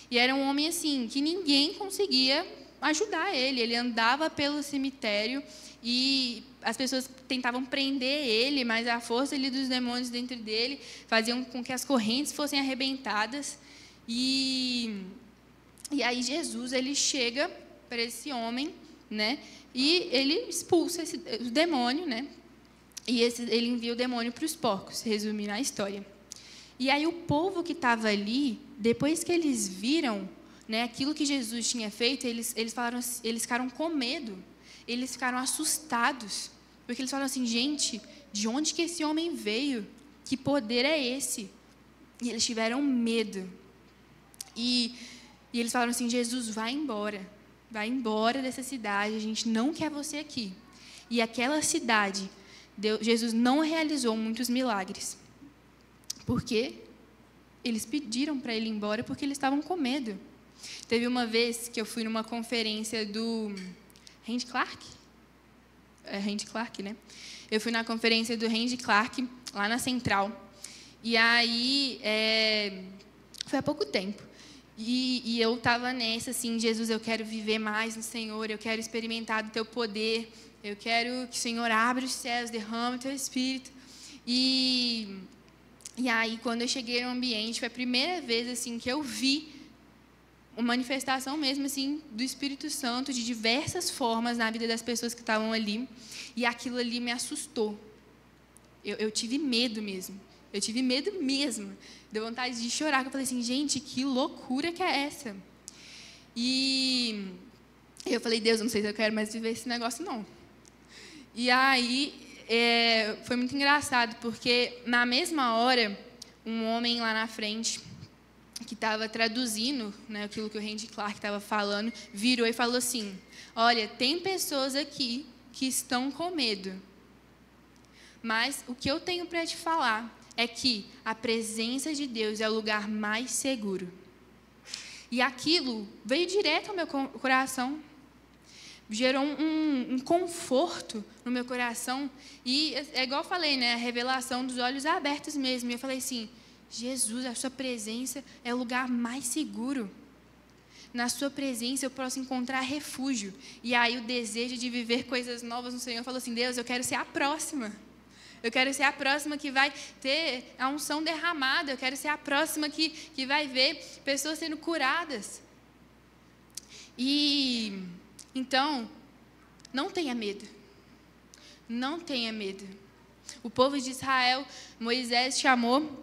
E era um homem assim, que ninguém conseguia ajudar ele. Ele andava pelo cemitério e as pessoas tentavam prender ele, mas a força ali dos demônios dentro dele faziam com que as correntes fossem arrebentadas. E aí ele chega para esse homem, né? E ele expulsa o demônio, né? E ele envia o demônio para os porcos, resumindo a história. E aí o povo que estava ali, depois que eles viram, né, aquilo que Jesus tinha feito, eles ficaram com medo, eles ficaram assustados, porque eles falaram assim, gente, de onde que esse homem veio? Que poder é esse? E eles tiveram medo. E eles falaram assim, Jesus, vai embora dessa cidade, a gente não quer você aqui. E aquela cidade... Jesus não realizou muitos milagres, porque eles pediram para ele ir embora, porque eles estavam com medo. Teve uma vez que eu fui numa conferência do Randy Clark, Randy Clark, né? Eu fui na conferência do Randy Clark, lá na Central, e aí, foi há pouco tempo, e eu estava nessa, assim, Jesus, eu quero viver mais no Senhor, eu quero experimentar do teu poder, eu quero que o Senhor abra os céus, derrame o teu Espírito. E aí, quando eu cheguei no ambiente, foi a primeira vez assim, que eu vi uma manifestação mesmo assim do Espírito Santo de diversas formas na vida das pessoas que estavam ali, e aquilo ali me assustou. Eu tive medo mesmo. Eu tive medo mesmo. Deu vontade de chorar. Eu falei assim, gente, que loucura que é essa? E eu falei, Deus, eu não sei se eu quero mais viver esse negócio, não. E aí, foi muito engraçado, porque na mesma hora, um homem lá na frente, que estava traduzindo, né, aquilo que o Randy Clark estava falando, virou e falou assim, olha, tem pessoas aqui que estão com medo, mas o que eu tenho para te falar é que a presença de Deus é o lugar mais seguro. E aquilo veio direto ao meu coração, gerou um conforto no meu coração, e é igual eu falei, né, a revelação dos olhos abertos mesmo, e eu falei assim, Jesus, a sua presença é o lugar mais seguro. Na sua presença eu posso encontrar refúgio. E aí o desejo de viver coisas novas no Senhor falou assim, Deus, eu quero ser a próxima. Eu quero ser a próxima que vai ter a unção derramada. Eu quero ser a próxima que vai ver pessoas sendo curadas. E então, não tenha medo. Não tenha medo. O povo de Israel, Moisés chamou,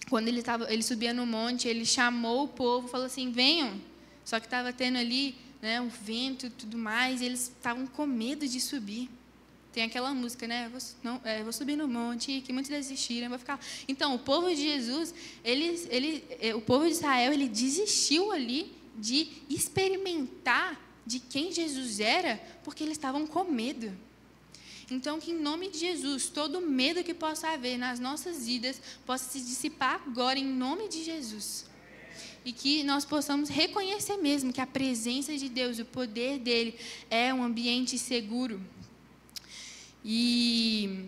quando ele subia no monte, ele chamou o povo, falou assim, venham. Só que estava tendo ali, né, um vento e tudo mais, e eles estavam com medo de subir. Tem aquela música, né? Vou subir no monte, que muitos desistiram, vou ficar. Então, o povo de Jesus, o povo de Israel, ele desistiu ali de experimentar de quem Jesus era, porque eles estavam com medo. Então, que em nome de Jesus, todo medo que possa haver nas nossas vidas, possa se dissipar agora, em nome de Jesus. E que nós possamos reconhecer mesmo que a presença de Deus, o poder dele, é um ambiente seguro. E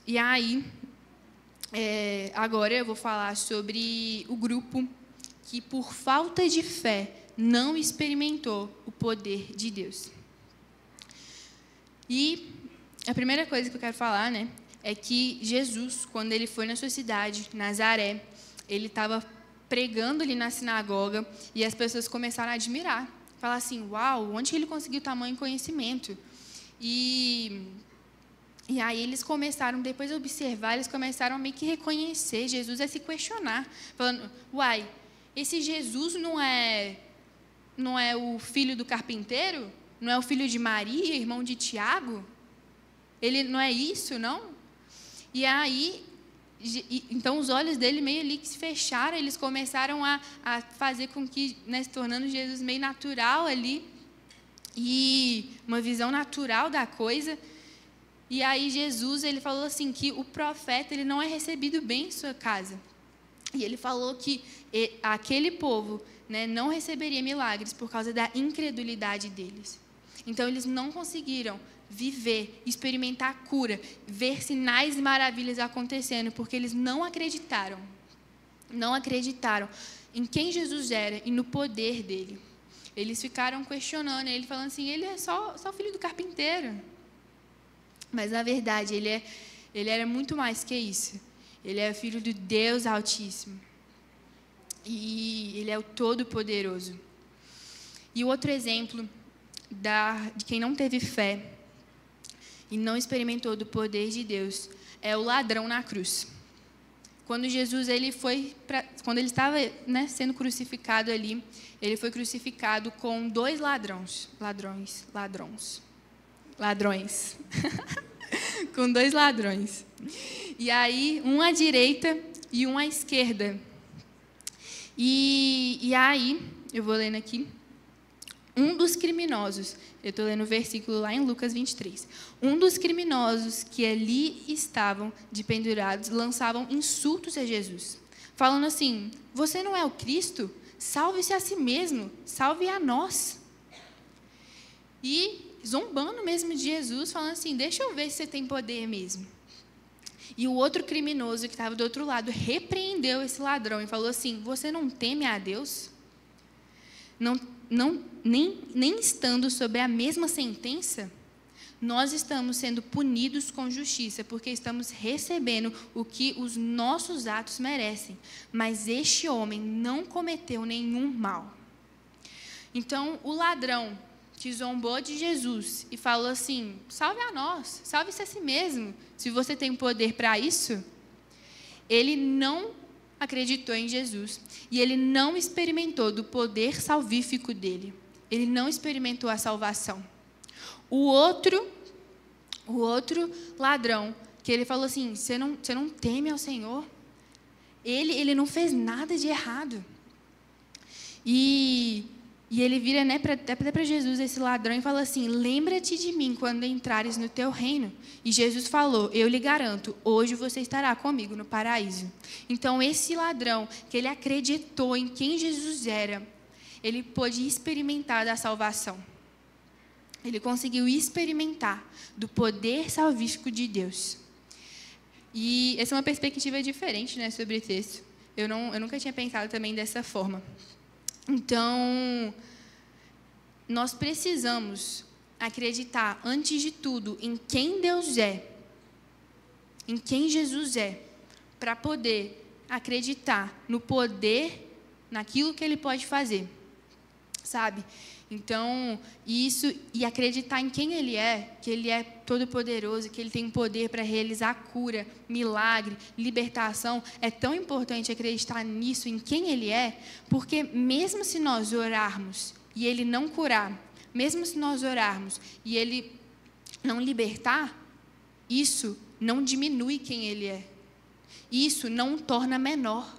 aí, agora eu vou falar sobre o grupo que, por falta de fé, não experimentou o poder de Deus. E a primeira coisa que eu quero falar, né, é que Jesus, quando ele foi na sua cidade, Nazaré, ele estava pregando ali na sinagoga e as pessoas começaram a admirar. Falar assim, uau, onde ele conseguiu tamanho conhecimento? E aí eles começaram, depois de observar, eles começaram a meio que reconhecer Jesus, a se questionar. Falando, uai, esse Jesus não é o filho do carpinteiro? Não é o filho de Maria, irmão de Tiago? Ele não é isso, não? E aí, então os olhos dele meio ali que se fecharam, eles começaram a fazer com que, né, se tornando Jesus meio natural ali, e uma visão natural da coisa. E aí Jesus, ele falou assim, que o profeta, ele não é recebido bem em sua casa. E ele falou que aquele povo, né, não receberia milagres por causa da incredulidade deles. Então, eles não conseguiram viver, experimentar a cura, ver sinais e maravilhas acontecendo, porque eles não acreditaram. Não acreditaram em quem Jesus era e no poder dele. Eles ficaram questionando, ele falando assim, ele é só filho do carpinteiro. Mas, na verdade, ele era muito mais que isso. Ele é filho do Deus Altíssimo. E ele é o Todo-Poderoso. E o outro exemplo de quem não teve fé e não experimentou do poder de Deus é o ladrão na cruz. Quando Jesus quando ele estava, né, sendo crucificado ali, ele foi crucificado com 2 ladrões. Com 2 ladrões. E aí, um à direita e um à esquerda. E aí, eu vou lendo aqui. Um dos criminosos, eu estou lendo o versículo lá em Lucas 23. Um dos criminosos que ali estavam de pendurados lançavam insultos a Jesus, falando assim, você não é o Cristo? Salve-se a si mesmo, salve a nós. E zombando mesmo de Jesus, falando assim, deixa eu ver se você tem poder mesmo. E o outro criminoso que estava do outro lado repreendeu esse ladrão e falou assim, você não teme a Deus? Nem estando sob a mesma sentença, nós estamos sendo punidos com justiça, porque estamos recebendo o que os nossos atos merecem. Mas este homem não cometeu nenhum mal. Então, o ladrão que zombou de Jesus e falou assim: salve a nós, salve-se a si mesmo, se você tem poder para isso, ele não acreditou em Jesus e ele não experimentou do poder salvífico dele. Ele não experimentou a salvação. O outro ladrão, que ele falou assim: você não teme ao Senhor? Ele não fez nada de errado. E ele vira, né, até para Jesus, esse ladrão, e fala assim: lembra-te de mim quando entrares no teu reino. E Jesus falou: eu lhe garanto, hoje você estará comigo no paraíso. Então, esse ladrão, que ele acreditou em quem Jesus era, ele pôde experimentar da salvação. Ele conseguiu experimentar do poder salvífico de Deus. E essa é uma perspectiva diferente, né, sobre o texto. Eu nunca tinha pensado também dessa forma. Então, nós precisamos acreditar, antes de tudo, em quem Deus é, em quem Jesus é, para poder acreditar no poder, naquilo que Ele pode fazer, sabe? Então, isso, e acreditar em quem Ele é, que Ele é todo-poderoso, que Ele tem poder para realizar cura, milagre, libertação, é tão importante acreditar nisso, em quem Ele é, porque mesmo se nós orarmos e Ele não curar, mesmo se nós orarmos e Ele não libertar, isso não diminui quem Ele é. Isso não o torna menor.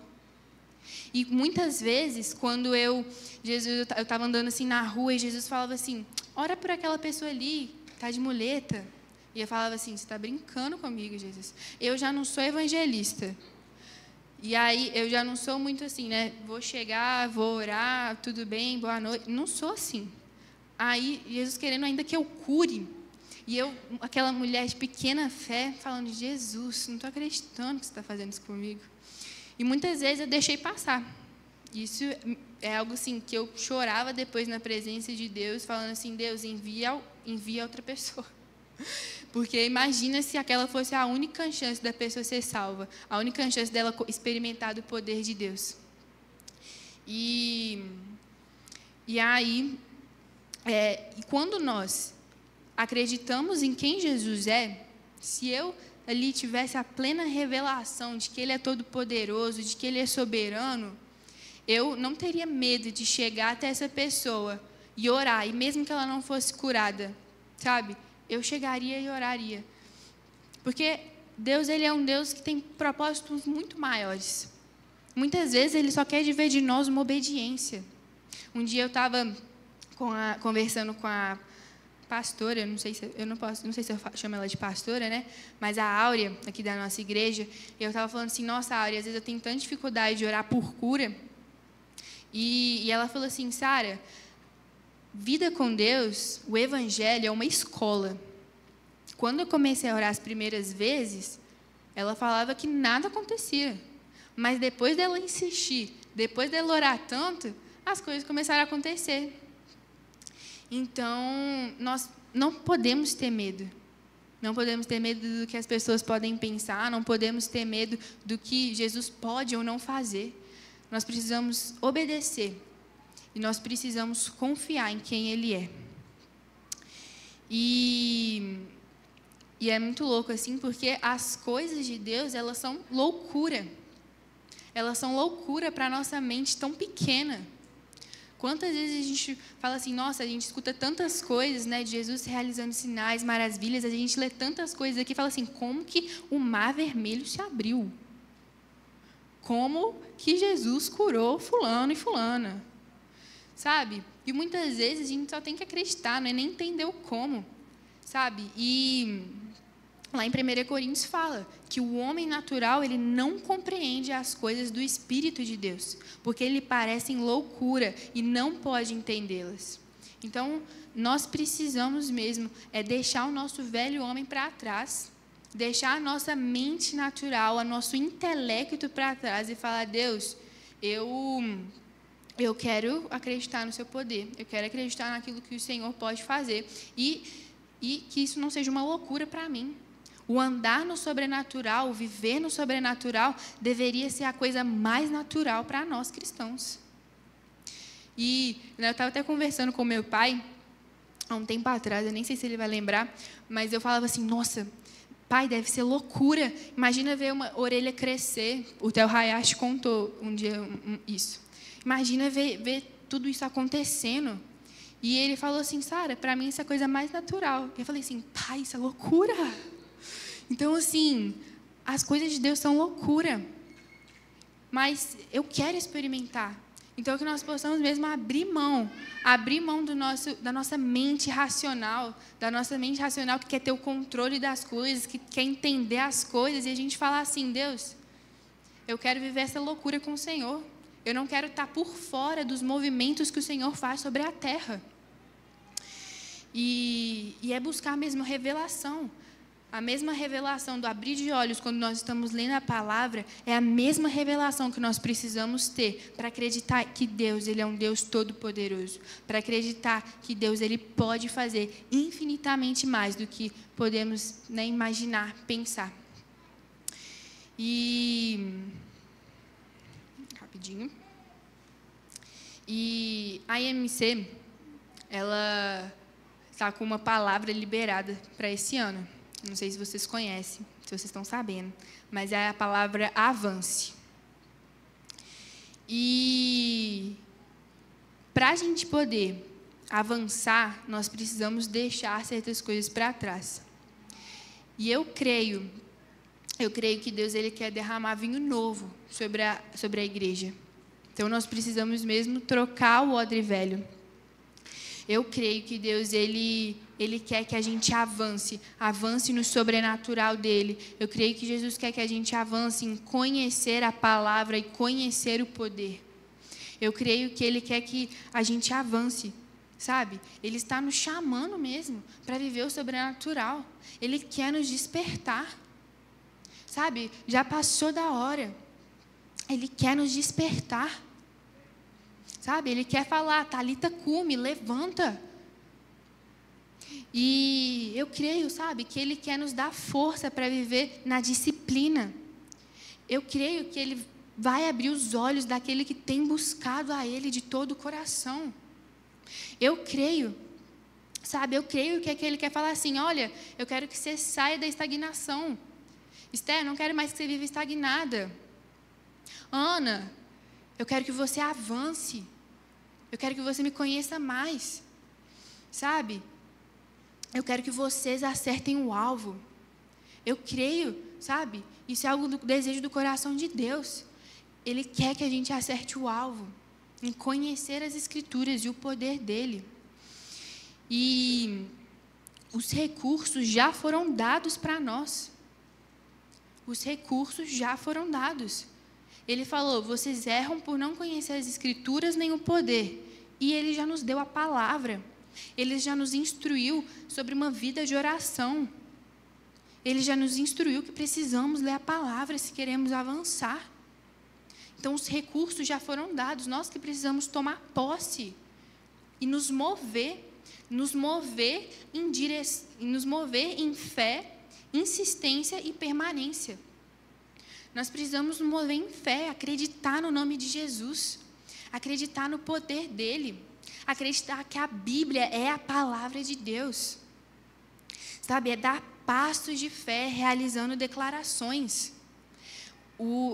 E muitas vezes, quando eu estava andando assim na rua e Jesus falava assim: ora por aquela pessoa ali, está de muleta. E eu falava assim: você está brincando comigo, Jesus? Eu já não sou evangelista. E aí, eu já não sou muito assim, né? Vou chegar, vou orar, tudo bem, boa noite. Não sou assim. Aí, Jesus querendo ainda que eu cure. E eu, aquela mulher de pequena fé, falando: Jesus, não estou acreditando que você está fazendo isso comigo. E muitas vezes eu deixei passar. Isso é algo assim que eu chorava depois na presença de Deus, falando assim: Deus, envia outra pessoa. Porque imagina se aquela fosse a única chance da pessoa ser salva, a única chance dela experimentar do poder de Deus. E aí, quando nós acreditamos em quem Jesus é, se eu ali tivesse a plena revelação de que Ele é todo-poderoso, de que Ele é soberano, eu não teria medo de chegar até essa pessoa e orar, e mesmo que ela não fosse curada, sabe? Eu chegaria e oraria. Porque Deus, Ele é um Deus que tem propósitos muito maiores. Muitas vezes Ele só quer ver de nós uma obediência. Um dia eu estava conversando com a pastora, não sei se eu chamo ela de pastora, né? Mas a Áurea, aqui da nossa igreja, eu estava falando assim: nossa, Áurea, às vezes eu tenho tanta dificuldade de orar por cura. E ela falou assim: Sara, vida com Deus, o evangelho é uma escola. Quando eu comecei a orar as primeiras vezes, ela falava que nada acontecia. Mas depois dela insistir, depois dela orar tanto, as coisas começaram a acontecer. Então, nós não podemos ter medo. Não podemos ter medo do que as pessoas podem pensar, não podemos ter medo do que Jesus pode ou não fazer. Nós precisamos obedecer e nós precisamos confiar em quem Ele é. E é muito louco assim, porque as coisas de Deus, elas são loucura. Elas são loucura para a nossa mente tão pequena. Quantas vezes a gente fala assim: nossa, a gente escuta tantas coisas, né, de Jesus realizando sinais, maravilhas, a gente lê tantas coisas aqui e fala assim: como que o mar vermelho se abriu? Como que Jesus curou fulano e fulana? Sabe? E muitas vezes a gente só tem que acreditar, não é nem entender o como, sabe? E lá em 1 Coríntios fala que o homem natural, ele não compreende as coisas do Espírito de Deus, porque ele parecem loucura e não pode entendê-las. Então, nós precisamos mesmo deixar o nosso velho homem para trás, deixar a nossa mente natural, o nosso intelecto para trás e falar: Deus, eu quero acreditar no seu poder, eu quero acreditar naquilo que o Senhor pode fazer e que isso não seja uma loucura para mim. O andar no sobrenatural, o viver no sobrenatural, deveria ser a coisa mais natural para nós cristãos. E eu estava até conversando com meu pai, há um tempo atrás, eu nem sei se ele vai lembrar, mas eu falava assim, nossa, pai, deve ser loucura. Imagina ver uma orelha crescer. O Theo Hayashi contou um dia isso. Imagina ver tudo isso acontecendo. E ele falou assim, Sara, para mim isso é a coisa mais natural. Eu falei assim, pai, isso é loucura. Então, assim, as coisas de Deus são loucura. Mas eu quero experimentar. Então, que nós possamos mesmo abrir mão da nossa mente racional, que quer ter o controle das coisas, que quer entender as coisas, e a gente falar assim, Deus, eu quero viver essa loucura com o Senhor. Eu não quero estar por fora dos movimentos que o Senhor faz sobre a terra. E é buscar mesmo revelação. A mesma revelação do abrir de olhos quando nós estamos lendo a palavra é a mesma revelação que nós precisamos ter para acreditar que Deus, Ele é um Deus todo-poderoso, para acreditar que Deus, Ele pode fazer infinitamente mais do que podemos, né, imaginar, pensar. Rapidinho. E a IMC, ela está com uma palavra liberada para esse ano. Não sei se vocês conhecem, se vocês estão sabendo, mas é a palavra avance. E para a gente poder avançar, nós precisamos deixar certas coisas para trás. E eu creio que Deus, Ele quer derramar vinho novo sobre a igreja. Então, nós precisamos mesmo trocar o odre velho. Eu creio que Deus, Ele quer que a gente avance no sobrenatural dEle. Eu creio que Jesus quer que a gente avance em conhecer a palavra e conhecer o poder. Eu creio que Ele quer que a gente avance, sabe? Ele está nos chamando mesmo para viver o sobrenatural. Ele quer nos despertar, sabe? Já passou da hora. Ele quer nos despertar. Sabe, Ele quer falar, Talita cume, levanta. E eu creio, sabe, que Ele quer nos dar força para viver na disciplina. Eu creio que Ele vai abrir os olhos daquele que tem buscado a Ele de todo o coração. Eu creio, sabe, que Ele quer falar assim, olha, eu quero que você saia da estagnação. Esther, não quero mais que você viva estagnada. Ana, eu quero que você avance. Eu quero que você me conheça mais. Sabe? Eu quero que vocês acertem o alvo. Eu creio, sabe? Isso é algo do desejo do coração de Deus. Ele quer que a gente acerte o alvo. Em conhecer as Escrituras e o poder dEle. E os recursos já foram dados para nós. Os recursos já foram dados. Ele falou, vocês erram por não conhecer as Escrituras nem o poder. E Ele já nos deu a palavra. Ele já nos instruiu sobre uma vida de oração. Ele já nos instruiu que precisamos ler a palavra se queremos avançar. Então, os recursos já foram dados. Nós que precisamos tomar posse e nos mover em fé, insistência e permanência. Nós precisamos nos mover em fé, acreditar no nome de Jesus, acreditar no poder dEle, acreditar que a Bíblia é a palavra de Deus. Sabe, é dar passos de fé, realizando declarações.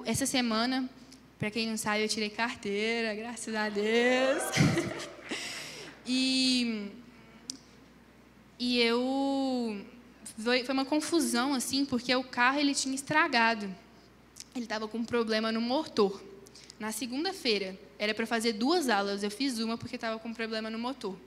Essa semana, para quem não sabe, eu tirei carteira, graças a Deus. Foi uma confusão, assim, porque o carro ele tinha estragado. Ele estava com um problema no motor. Na segunda-feira, era para fazer 2 aulas. Eu fiz uma porque estava com um problema no motor.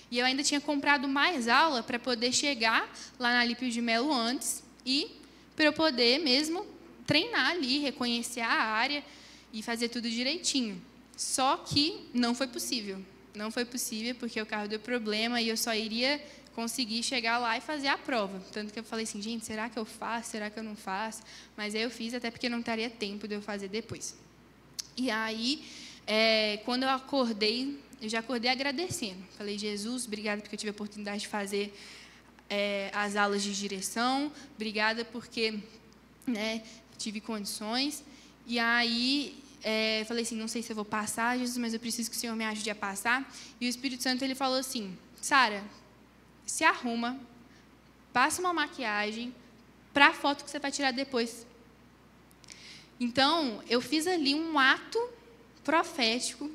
E eu ainda tinha comprado mais aula para poder chegar lá na Alípio de Melo antes e para eu poder mesmo treinar ali, reconhecer a área e fazer tudo direitinho. Só que não foi possível. Não foi possível porque o carro deu problema e eu só iria conseguir chegar lá e fazer a prova. Tanto que eu falei assim, gente, será que eu faço? Será que eu não faço? Mas aí eu fiz, até porque não teria tempo de eu fazer depois. E aí, quando eu acordei, eu já acordei agradecendo. Falei, Jesus, obrigada porque eu tive a oportunidade de fazer as aulas de direção. Obrigada porque tive condições. E aí, falei assim, não sei se eu vou passar, Jesus, mas eu preciso que o Senhor me ajude a passar. E o Espírito Santo, ele falou assim, Sara, se arruma, passa uma maquiagem para a foto que você vai tirar depois. Então, eu fiz ali um ato profético,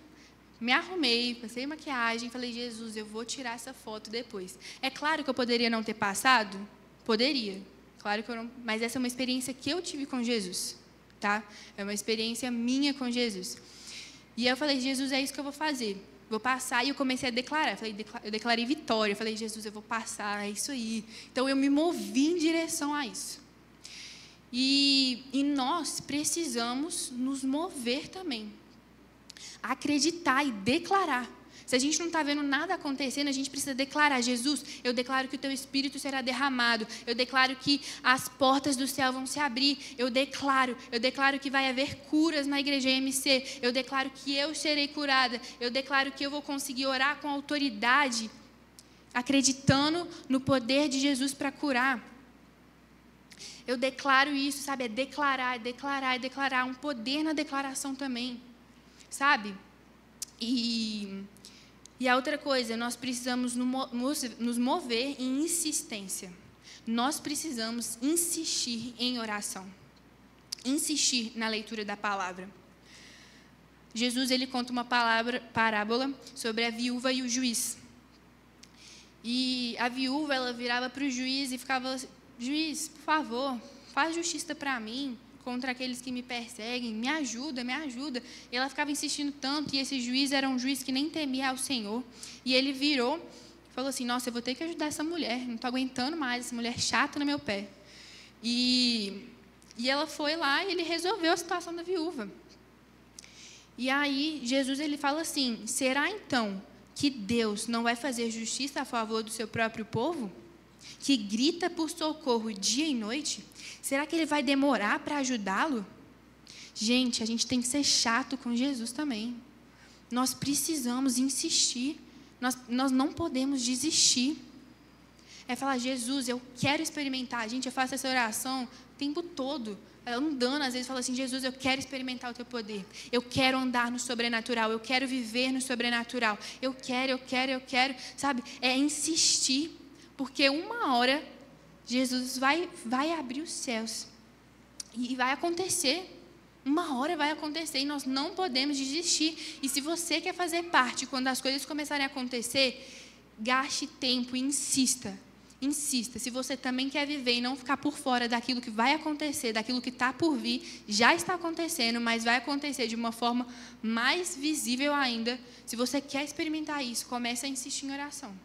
me arrumei, passei maquiagem, falei, Jesus, eu vou tirar essa foto depois. É claro que eu poderia não ter passado? Poderia. Claro que eu não, mas essa é uma experiência que eu tive com Jesus, tá? É uma experiência minha com Jesus. E eu falei, Jesus, é isso que eu vou fazer. Vou passar, e eu comecei a declarar. Eu declarei vitória. Eu falei, Jesus, eu vou passar, é isso aí. Então, eu me movi em direção a isso. E nós precisamos nos mover também. Acreditar e declarar. Se a gente não está vendo nada acontecendo, a gente precisa declarar, Jesus, eu declaro que o teu Espírito será derramado, eu declaro que as portas do céu vão se abrir, eu declaro que vai haver curas na igreja IMC, eu declaro que eu serei curada, eu declaro que eu vou conseguir orar com autoridade, acreditando no poder de Jesus para curar. Eu declaro isso, sabe? É declarar, um poder na declaração também, sabe? E a outra coisa, nós precisamos nos mover em insistência. Nós precisamos insistir em oração. Insistir na leitura da palavra. Jesus, ele conta uma parábola sobre a viúva e o juiz. E a viúva, ela virava para o juiz e ficava, juiz, por favor, faz justiça para mim, contra aqueles que me perseguem, me ajuda. E ela ficava insistindo tanto, e esse juiz era um juiz que nem temia ao Senhor. E ele virou e falou assim, nossa, eu vou ter que ajudar essa mulher, não estou aguentando mais, essa mulher chata no meu pé. E ela foi lá e ele resolveu a situação da viúva. E aí, Jesus, ele fala assim, será então que Deus não vai fazer justiça a favor do seu próprio povo? Que grita por socorro dia e noite? Será que ele vai demorar para ajudá-lo? Gente, a gente tem que ser chato com Jesus também. Nós precisamos insistir. Nós não podemos desistir. É falar, Jesus, eu quero experimentar. Gente, eu faço essa oração o tempo todo. Andando, às vezes, falo assim, Jesus, eu quero experimentar o teu poder. Eu quero andar no sobrenatural. Eu quero viver no sobrenatural. Eu quero. Sabe? É insistir. Porque uma hora, Jesus vai abrir os céus. E vai acontecer. Uma hora vai acontecer e nós não podemos desistir. E se você quer fazer parte, quando as coisas começarem a acontecer, gaste tempo e insista. Insista. Se você também quer viver e não ficar por fora daquilo que vai acontecer, daquilo que está por vir, já está acontecendo, mas vai acontecer de uma forma mais visível ainda. Se você quer experimentar isso, comece a insistir em oração.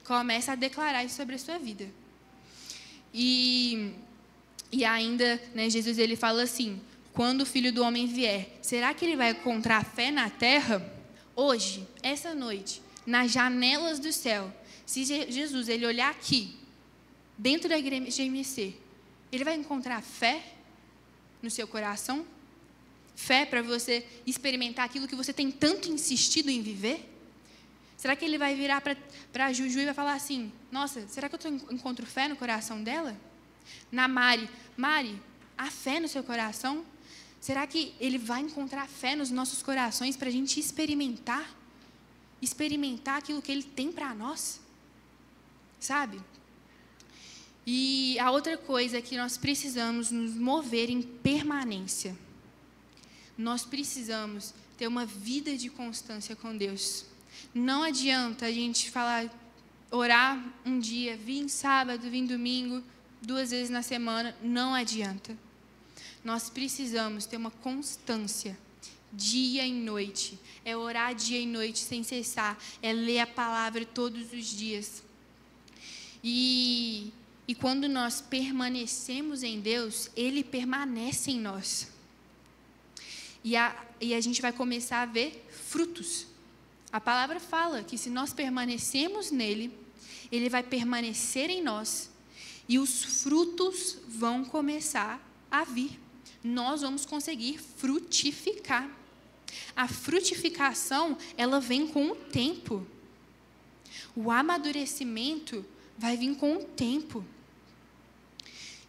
Comece a declarar isso sobre a sua vida. E ainda, né, Jesus ele fala assim, quando o Filho do Homem vier, será que ele vai encontrar fé na terra? Hoje, essa noite, nas janelas do céu, se Jesus ele olhar aqui, dentro da igreja IMC, ele vai encontrar fé no seu coração? Fé para você experimentar aquilo que você tem tanto insistido em viver? Será que ele vai virar para a Juju e vai falar assim, nossa, será que eu encontro fé no coração dela? Na Mari, há fé no seu coração? Será que ele vai encontrar fé nos nossos corações para a gente experimentar aquilo que ele tem para nós? Sabe? E a outra coisa é que nós precisamos nos mover em permanência. Nós precisamos ter uma vida de constância com Deus. Não adianta a gente orar um dia, vir sábado, vir domingo, 2 vezes na semana, não adianta. Nós precisamos ter uma constância, dia e noite. É orar dia e noite sem cessar, é ler a palavra todos os dias. E quando nós permanecemos em Deus, Ele permanece em nós. E a gente vai começar a ver frutos. A palavra fala que se nós permanecemos nele, Ele vai permanecer em nós e os frutos vão começar a vir. Nós vamos conseguir frutificar. A frutificação, ela vem com o tempo. O amadurecimento vai vir com o tempo.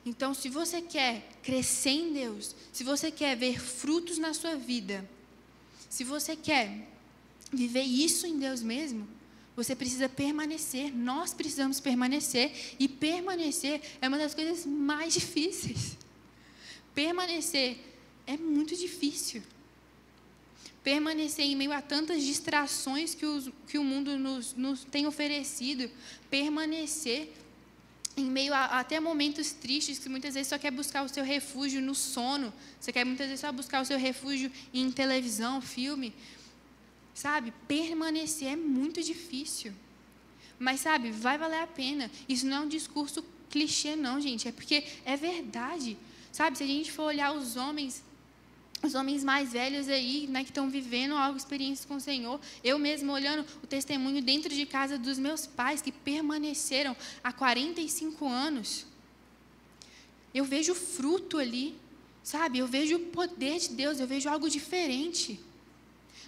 Então, se você quer crescer em Deus, se você quer ver frutos na sua vida, se você quer viver isso em Deus mesmo, você precisa permanecer. Nós precisamos permanecer. E permanecer é uma das coisas mais difíceis. Permanecer é muito difícil. Permanecer em meio a tantas distrações que o mundo nos tem oferecido. Permanecer em meio a até momentos tristes, que muitas vezes só quer buscar o seu refúgio no sono. Você quer muitas vezes só buscar o seu refúgio em televisão, filme. Sabe, permanecer é muito difícil. Mas, sabe, vai valer a pena. Isso não é um discurso clichê, não, gente. É porque é verdade. Sabe, se a gente for olhar os homens mais velhos aí, né, que estão vivendo algo, experiências com o Senhor. Eu mesmo olhando o testemunho dentro de casa dos meus pais, que permaneceram há 45 anos. Eu vejo fruto ali, sabe? Eu vejo o poder de Deus, eu vejo algo diferente.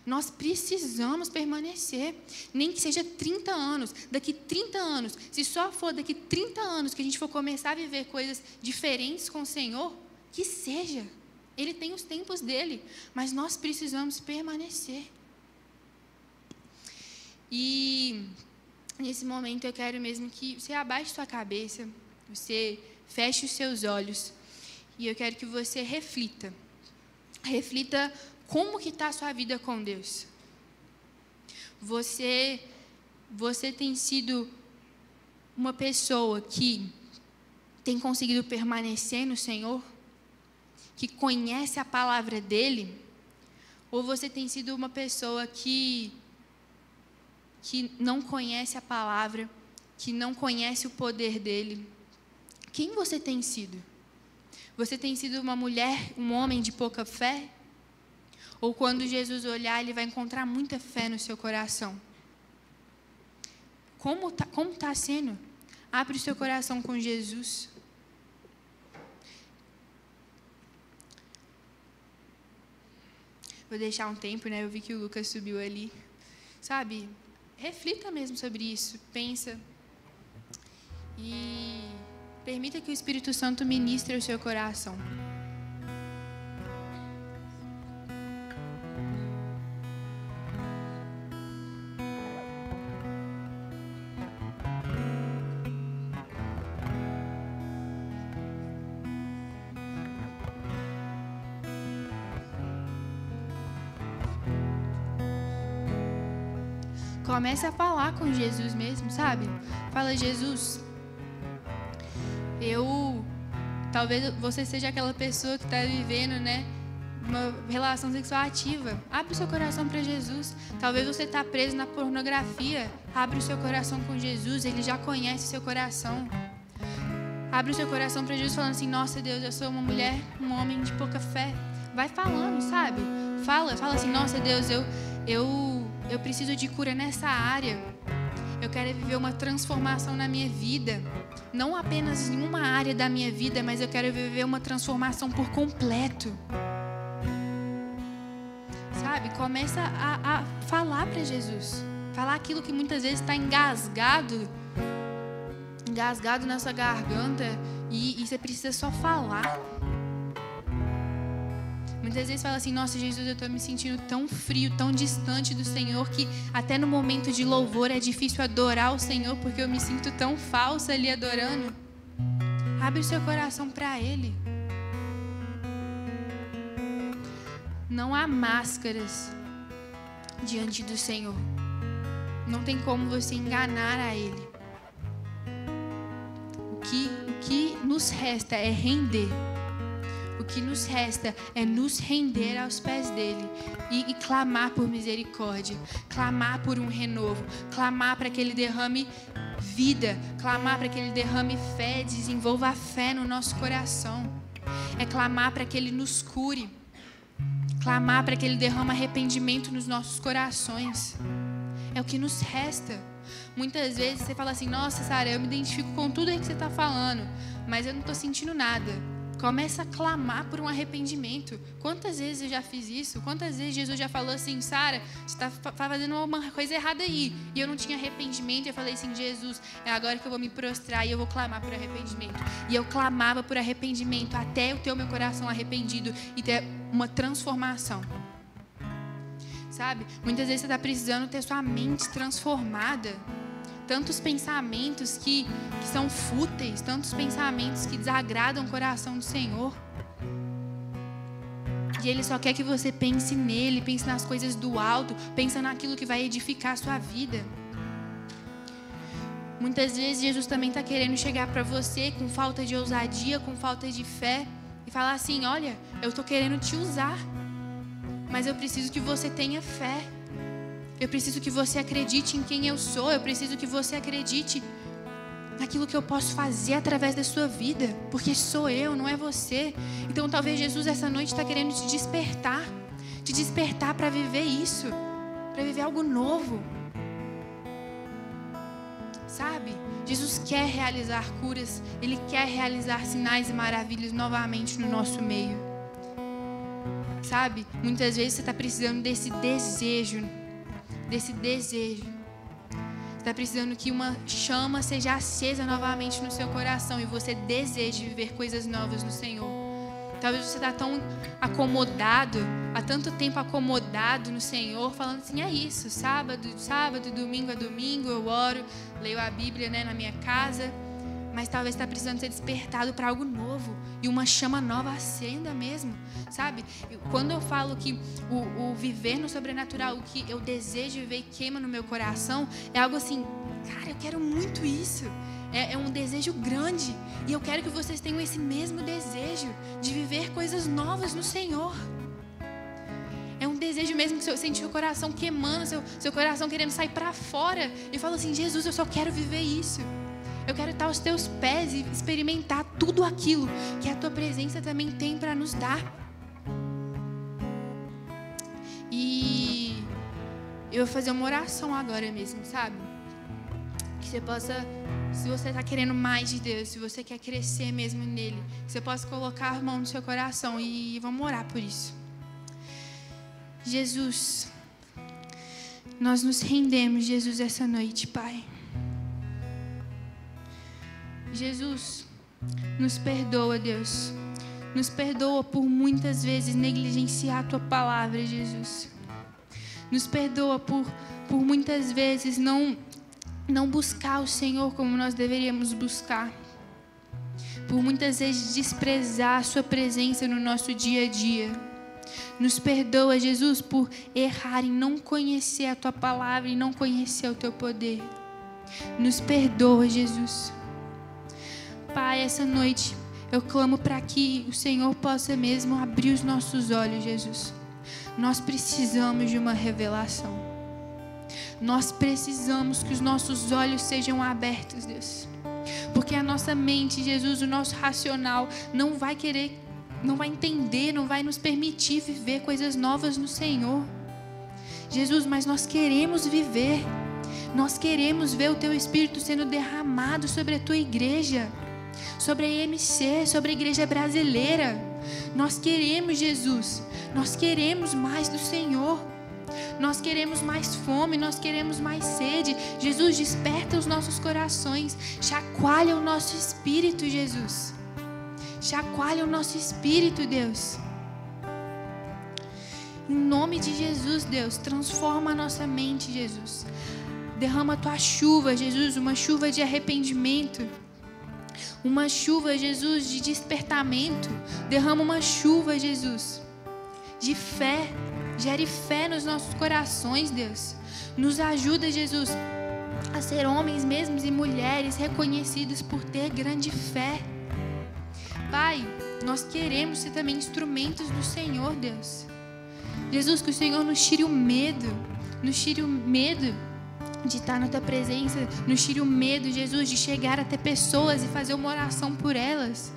Nós precisamos permanecer, nem que seja 30 anos, daqui 30 anos, se só for daqui 30 anos que a gente for começar a viver coisas diferentes com o Senhor, que seja. Ele tem os tempos dele, mas nós precisamos permanecer. E nesse momento eu quero mesmo que você abaixe sua cabeça, você feche os seus olhos, e eu quero que você reflita. Reflita como que está a sua vida com Deus. Você tem sido uma pessoa que tem conseguido permanecer no Senhor? Que conhece a palavra dele? Ou você tem sido uma pessoa que não conhece a palavra, que não conhece o poder dele? Quem você tem sido? Você tem sido uma mulher, um homem de pouca fé? Ou quando Jesus olhar, ele vai encontrar muita fé no seu coração? Como tá sendo? Abre o seu coração com Jesus. Vou deixar um tempo, né? Eu vi que o Lucas subiu ali. Sabe? Reflita mesmo sobre isso. Pensa. E permita que o Espírito Santo ministre o seu coração. Comece a falar com Jesus mesmo, sabe? Fala, Jesus, talvez você seja aquela pessoa que está vivendo, né, uma relação sexual ativa. Abre o seu coração para Jesus. Talvez você está preso na pornografia. Abre o seu coração com Jesus, Ele já conhece o seu coração. Abre o seu coração para Jesus falando assim, nossa Deus, eu sou uma mulher, um homem de pouca fé. Vai falando, sabe? Fala assim, nossa Deus, eu preciso de cura nessa área. Eu quero viver uma transformação na minha vida. Não apenas em uma área da minha vida, mas eu quero viver uma transformação por completo. Sabe? Começa a falar para Jesus. Falar aquilo que muitas vezes está engasgado na sua garganta e você precisa só falar. Muitas vezes fala assim, nossa Jesus, eu estou me sentindo tão frio, tão distante do Senhor, que até no momento de louvor é difícil adorar o Senhor, porque eu me sinto tão falsa ali adorando. Abre o seu coração para Ele. Não há máscaras diante do Senhor. Não tem como você enganar a Ele. O que nos resta é render. O que nos resta é nos render aos pés dele e clamar por misericórdia, clamar por um renovo, clamar para que ele derrame vida, clamar para que ele derrame fé, desenvolva a fé no nosso coração. É clamar para que ele nos cure, clamar para que ele derrame arrependimento nos nossos corações. É o que nos resta. Muitas vezes você fala assim, nossa Sara, eu me identifico com tudo aí que você está falando, mas eu não estou sentindo nada. Começa a clamar por um arrependimento. Quantas vezes eu já fiz isso? Quantas vezes Jesus já falou assim, Sara, você está fazendo uma coisa errada aí. E eu não tinha arrependimento. Eu falei assim, Jesus, é agora que eu vou me prostrar e eu vou clamar por arrependimento. E eu clamava por arrependimento até eu ter o meu coração arrependido e ter uma transformação. Sabe? Muitas vezes você está precisando ter sua mente transformada. Tantos pensamentos que são fúteis, tantos pensamentos que desagradam o coração do Senhor. E Ele só quer que você pense nele, pense nas coisas do alto, pense naquilo que vai edificar a sua vida. Muitas vezes Jesus também está querendo chegar para você com falta de ousadia, com falta de fé, e falar assim, olha, eu estou querendo te usar, mas eu preciso que você tenha fé. Eu preciso que você acredite em quem eu sou. Eu preciso que você acredite naquilo que eu posso fazer através da sua vida. Porque sou eu, não é você. Então talvez Jesus essa noite está querendo te despertar. Te despertar para viver isso. Para viver algo novo. Sabe? Jesus quer realizar curas. Ele quer realizar sinais e maravilhas novamente no nosso meio. Sabe? Muitas vezes você está precisando desse desejo. Você está precisando que uma chama seja acesa novamente no seu coração e você deseje viver coisas novas no Senhor. Talvez você está tão acomodado, há tanto tempo acomodado no Senhor, falando assim, é isso, sábado, domingo a domingo, eu oro, leio a Bíblia, né, na minha casa, mas talvez está precisando ser despertado para algo novo e uma chama nova acenda mesmo, sabe? Quando eu falo que o viver no sobrenatural, o que eu desejo viver e queima no meu coração, é algo assim, cara, eu quero muito isso. É um desejo grande e eu quero que vocês tenham esse mesmo desejo de viver coisas novas no Senhor. É um desejo mesmo que você sente o coração queimando, seu coração querendo sair para fora e fala assim, Jesus, eu só quero viver isso. Eu quero estar aos teus pés e experimentar tudo aquilo que a tua presença também tem para nos dar. E eu vou fazer uma oração agora mesmo, sabe? Que você possa, se você está querendo mais de Deus, se você quer crescer mesmo nele, que você possa colocar a mão no seu coração e vamos orar por isso. Jesus, nós nos rendemos, Jesus, essa noite, Pai. Jesus, nos perdoa, Deus. Nos perdoa por muitas vezes negligenciar a Tua palavra, Jesus. Nos perdoa por muitas vezes não buscar o Senhor como nós deveríamos buscar. Por muitas vezes desprezar a Sua presença no nosso dia a dia. Nos perdoa, Jesus, por errar em não conhecer a Tua palavra e não conhecer o Teu poder. Nos perdoa, Jesus. Pai, essa noite eu clamo para que o Senhor possa mesmo abrir os nossos olhos, Jesus. Nós precisamos de uma revelação. Nós precisamos que os nossos olhos sejam abertos, Deus. Porque a nossa mente, Jesus, o nosso racional não vai querer, não vai entender, não vai nos permitir viver coisas novas no Senhor. Jesus, mas nós queremos viver. Nós queremos ver o Teu Espírito sendo derramado sobre a Tua igreja. Sobre a IMC, sobre a igreja brasileira. Nós queremos, Jesus. Nós queremos mais do Senhor. Nós queremos mais fome, nós queremos mais sede. Jesus, desperta os nossos corações. Chacoalha o nosso espírito, Jesus. Chacoalha o nosso espírito, Deus. Em nome de Jesus, Deus, transforma a nossa mente, Jesus. Derrama a Tua chuva, Jesus, uma chuva de arrependimento. Uma chuva, Jesus, de despertamento. Derrama uma chuva, Jesus, de fé. Gere fé nos nossos corações, Deus. Nos ajuda, Jesus, a ser homens mesmos e mulheres reconhecidos por ter grande fé. Pai, nós queremos ser também instrumentos do Senhor, Deus. Jesus, que o Senhor nos tire o medo. Nos tire o medo de estar na Tua presença. Nos tire o medo, Jesus, de chegar até pessoas e fazer uma oração por elas.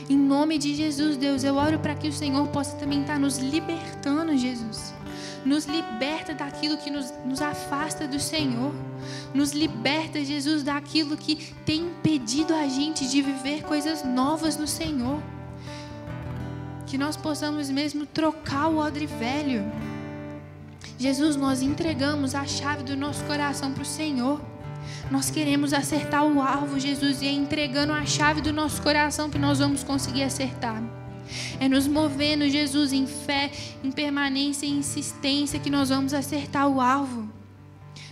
Em nome de Jesus, Deus, eu oro para que o Senhor possa também estar nos libertando, Jesus. Nos liberta daquilo que nos afasta do Senhor. Nos liberta, Jesus, daquilo que tem impedido a gente de viver coisas novas no Senhor. que nós possamos mesmo trocar o odre velho. Jesus, nós entregamos a chave do nosso coração para o Senhor. Nós queremos acertar o alvo, Jesus, e é entregando a chave do nosso coração que nós vamos conseguir acertar. É nos movendo, Jesus, em fé, em permanência e insistência que nós vamos acertar o alvo.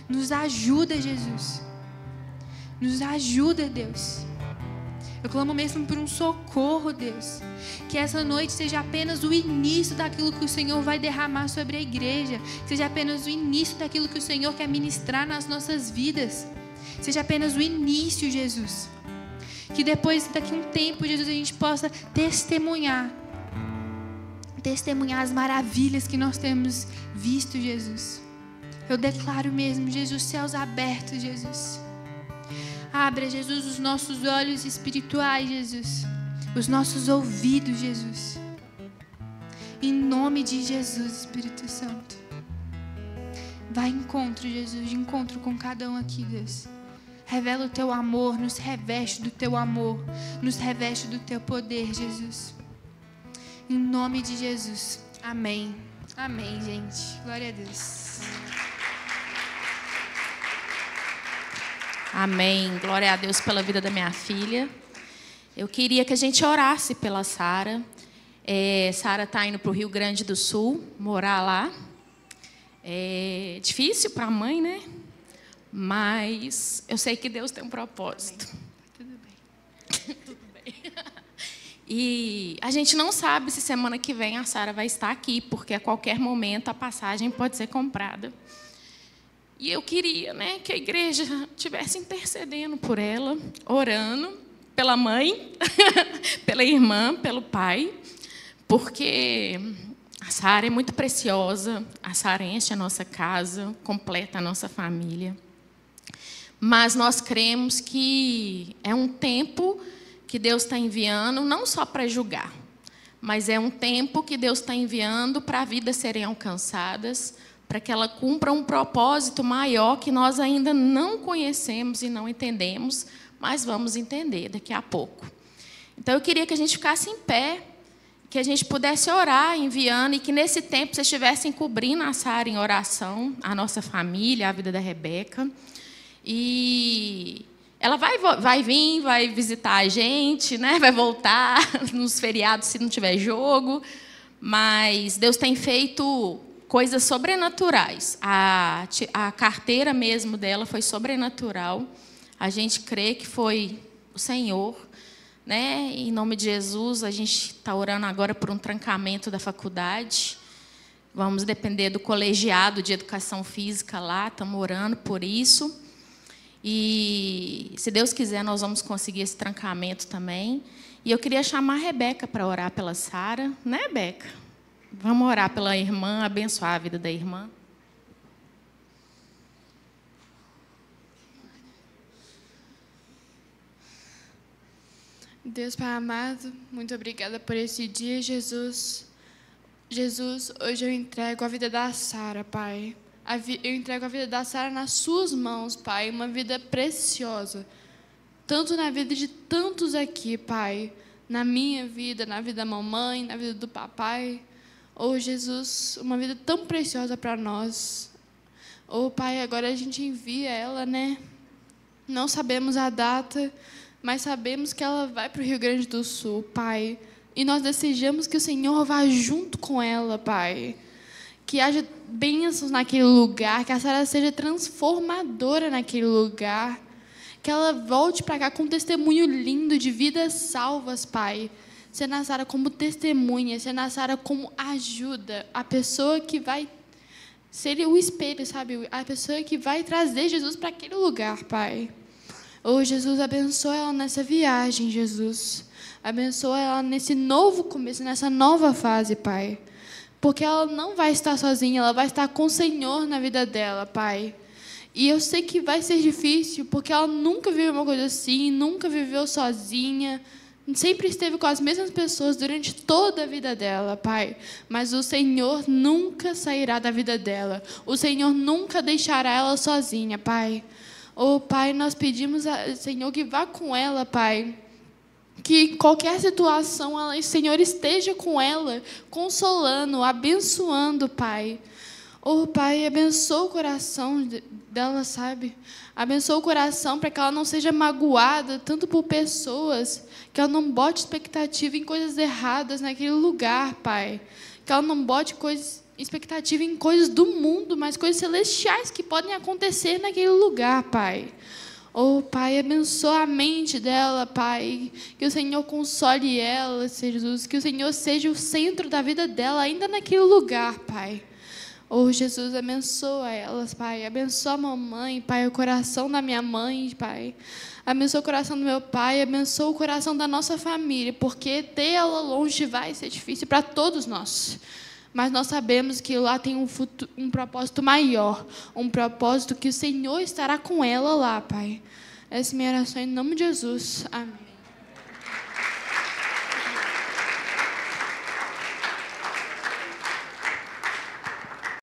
Nos ajuda, Jesus. Nos ajuda, Deus. Eu clamo mesmo por um socorro, Deus. Que essa noite seja apenas o início daquilo que o Senhor vai derramar sobre a igreja. Seja apenas o início daquilo que o Senhor quer ministrar nas nossas vidas. Seja apenas o início, Jesus. Que depois, daqui a um tempo, Jesus, a gente possa testemunhar as maravilhas que nós temos visto, Jesus. Eu declaro mesmo, Jesus, céus abertos, Jesus. Abra, Jesus, os nossos olhos espirituais, Jesus. Os nossos ouvidos, Jesus. Em nome de Jesus, Espírito Santo. Vai em encontro, Jesus, de encontro com cada um aqui, Deus. Revela o teu amor, nos reveste do teu amor, nos reveste do teu poder, Jesus. Em nome de Jesus. Amém. Amém, gente. Glória a Deus. Amém. Glória a Deus pela vida da minha filha. Eu queria que a gente orasse pela Sara. Sara está indo para o Rio Grande do Sul, morar lá. É difícil para a mãe, né? Mas eu sei que Deus tem um propósito. Tudo bem. Tudo bem. E a gente não sabe se semana que vem a Sara vai estar aqui, porque a qualquer momento a passagem pode ser comprada. E eu queria, né, que a igreja estivesse intercedendo por ela, orando pela mãe, pela irmã, pelo pai, porque a Sara é muito preciosa, a Sara enche a nossa casa, completa a nossa família. Mas nós cremos que é um tempo que Deus está enviando, não só para julgar, mas é um tempo que Deus está enviando para vidas serem alcançadas, para que ela cumpra um propósito maior que nós ainda não conhecemos e não entendemos, mas vamos entender daqui a pouco. Então, eu queria que a gente ficasse em pé, que a gente pudesse orar, enviando, e que nesse tempo vocês estivessem cobrindo a Sara em oração, a nossa família, a vida da Rebeca. E ela vai vir, vai visitar a gente, né? Vai voltar nos feriados se não tiver jogo. Mas Deus tem feito coisas sobrenaturais. A carteira mesmo dela foi sobrenatural. A gente crê que foi o Senhor, né? Em nome de Jesus, a gente está orando agora por um trancamento da faculdade. Vamos depender do colegiado de educação física lá, estamos orando por isso. E, se Deus quiser, nós vamos conseguir esse trancamento também. E eu queria chamar a Rebeca para orar pela Sara, né, Rebeca? Vamos orar pela irmã, abençoar a vida da irmã. Deus Pai amado, muito obrigada por esse dia, Jesus. Jesus, hoje eu entrego a vida da Sara, Pai. Eu entrego a vida da Sara nas suas mãos, Pai. Uma vida preciosa. Tanto na vida de tantos aqui, Pai. Na minha vida, na vida da mamãe, na vida do papai. Oh, Jesus, uma vida tão preciosa para nós. Oh, Pai, agora a gente envia ela, né? Não sabemos a data, mas sabemos que ela vai para o Rio Grande do Sul, Pai. E nós desejamos que o Senhor vá junto com ela, Pai. Que haja bênçãos naquele lugar, que a Sara seja transformadora naquele lugar. Que ela volte para cá com um testemunho lindo de vidas salvas, Pai. Sendo a Sara como testemunha, sendo a Sara como ajuda, a pessoa que vai ser o espelho, sabe? A pessoa que vai trazer Jesus para aquele lugar, Pai. Oh, Jesus, abençoa ela nessa viagem, Jesus. Abençoa ela nesse novo começo, nessa nova fase, Pai. Porque ela não vai estar sozinha, ela vai estar com o Senhor na vida dela, Pai. E eu sei que vai ser difícil, porque ela nunca viveu uma coisa assim, nunca viveu sozinha, sempre esteve com as mesmas pessoas durante toda a vida dela, Pai. Mas o Senhor nunca sairá da vida dela. O Senhor nunca deixará ela sozinha, Pai. Oh, Pai, nós pedimos ao Senhor que vá com ela, Pai. que em qualquer situação, o Senhor esteja com ela, consolando, abençoando, Pai. Pai, abençoa o coração dela, sabe? Abençoa o coração para que ela não seja magoada, tanto por pessoas, que ela não bote expectativa em coisas erradas naquele lugar, Pai. Que ela não bote expectativa em coisas do mundo, mas coisas celestiais que podem acontecer naquele lugar, Pai. Pai, abençoa a mente dela, Pai. Que o Senhor console ela, Jesus. Que o Senhor seja o centro da vida dela, ainda naquele lugar, Pai. Jesus, abençoa elas, Pai. Abençoa a mamãe, Pai, o coração da minha mãe, Pai. Abençoa o coração do meu pai, abençoa o coração da nossa família, porque ter ela longe vai ser difícil para todos nós. Mas nós sabemos que lá tem um propósito maior, um propósito que o Senhor estará com ela lá, Pai. Essa é a minha oração em nome de Jesus. Amém.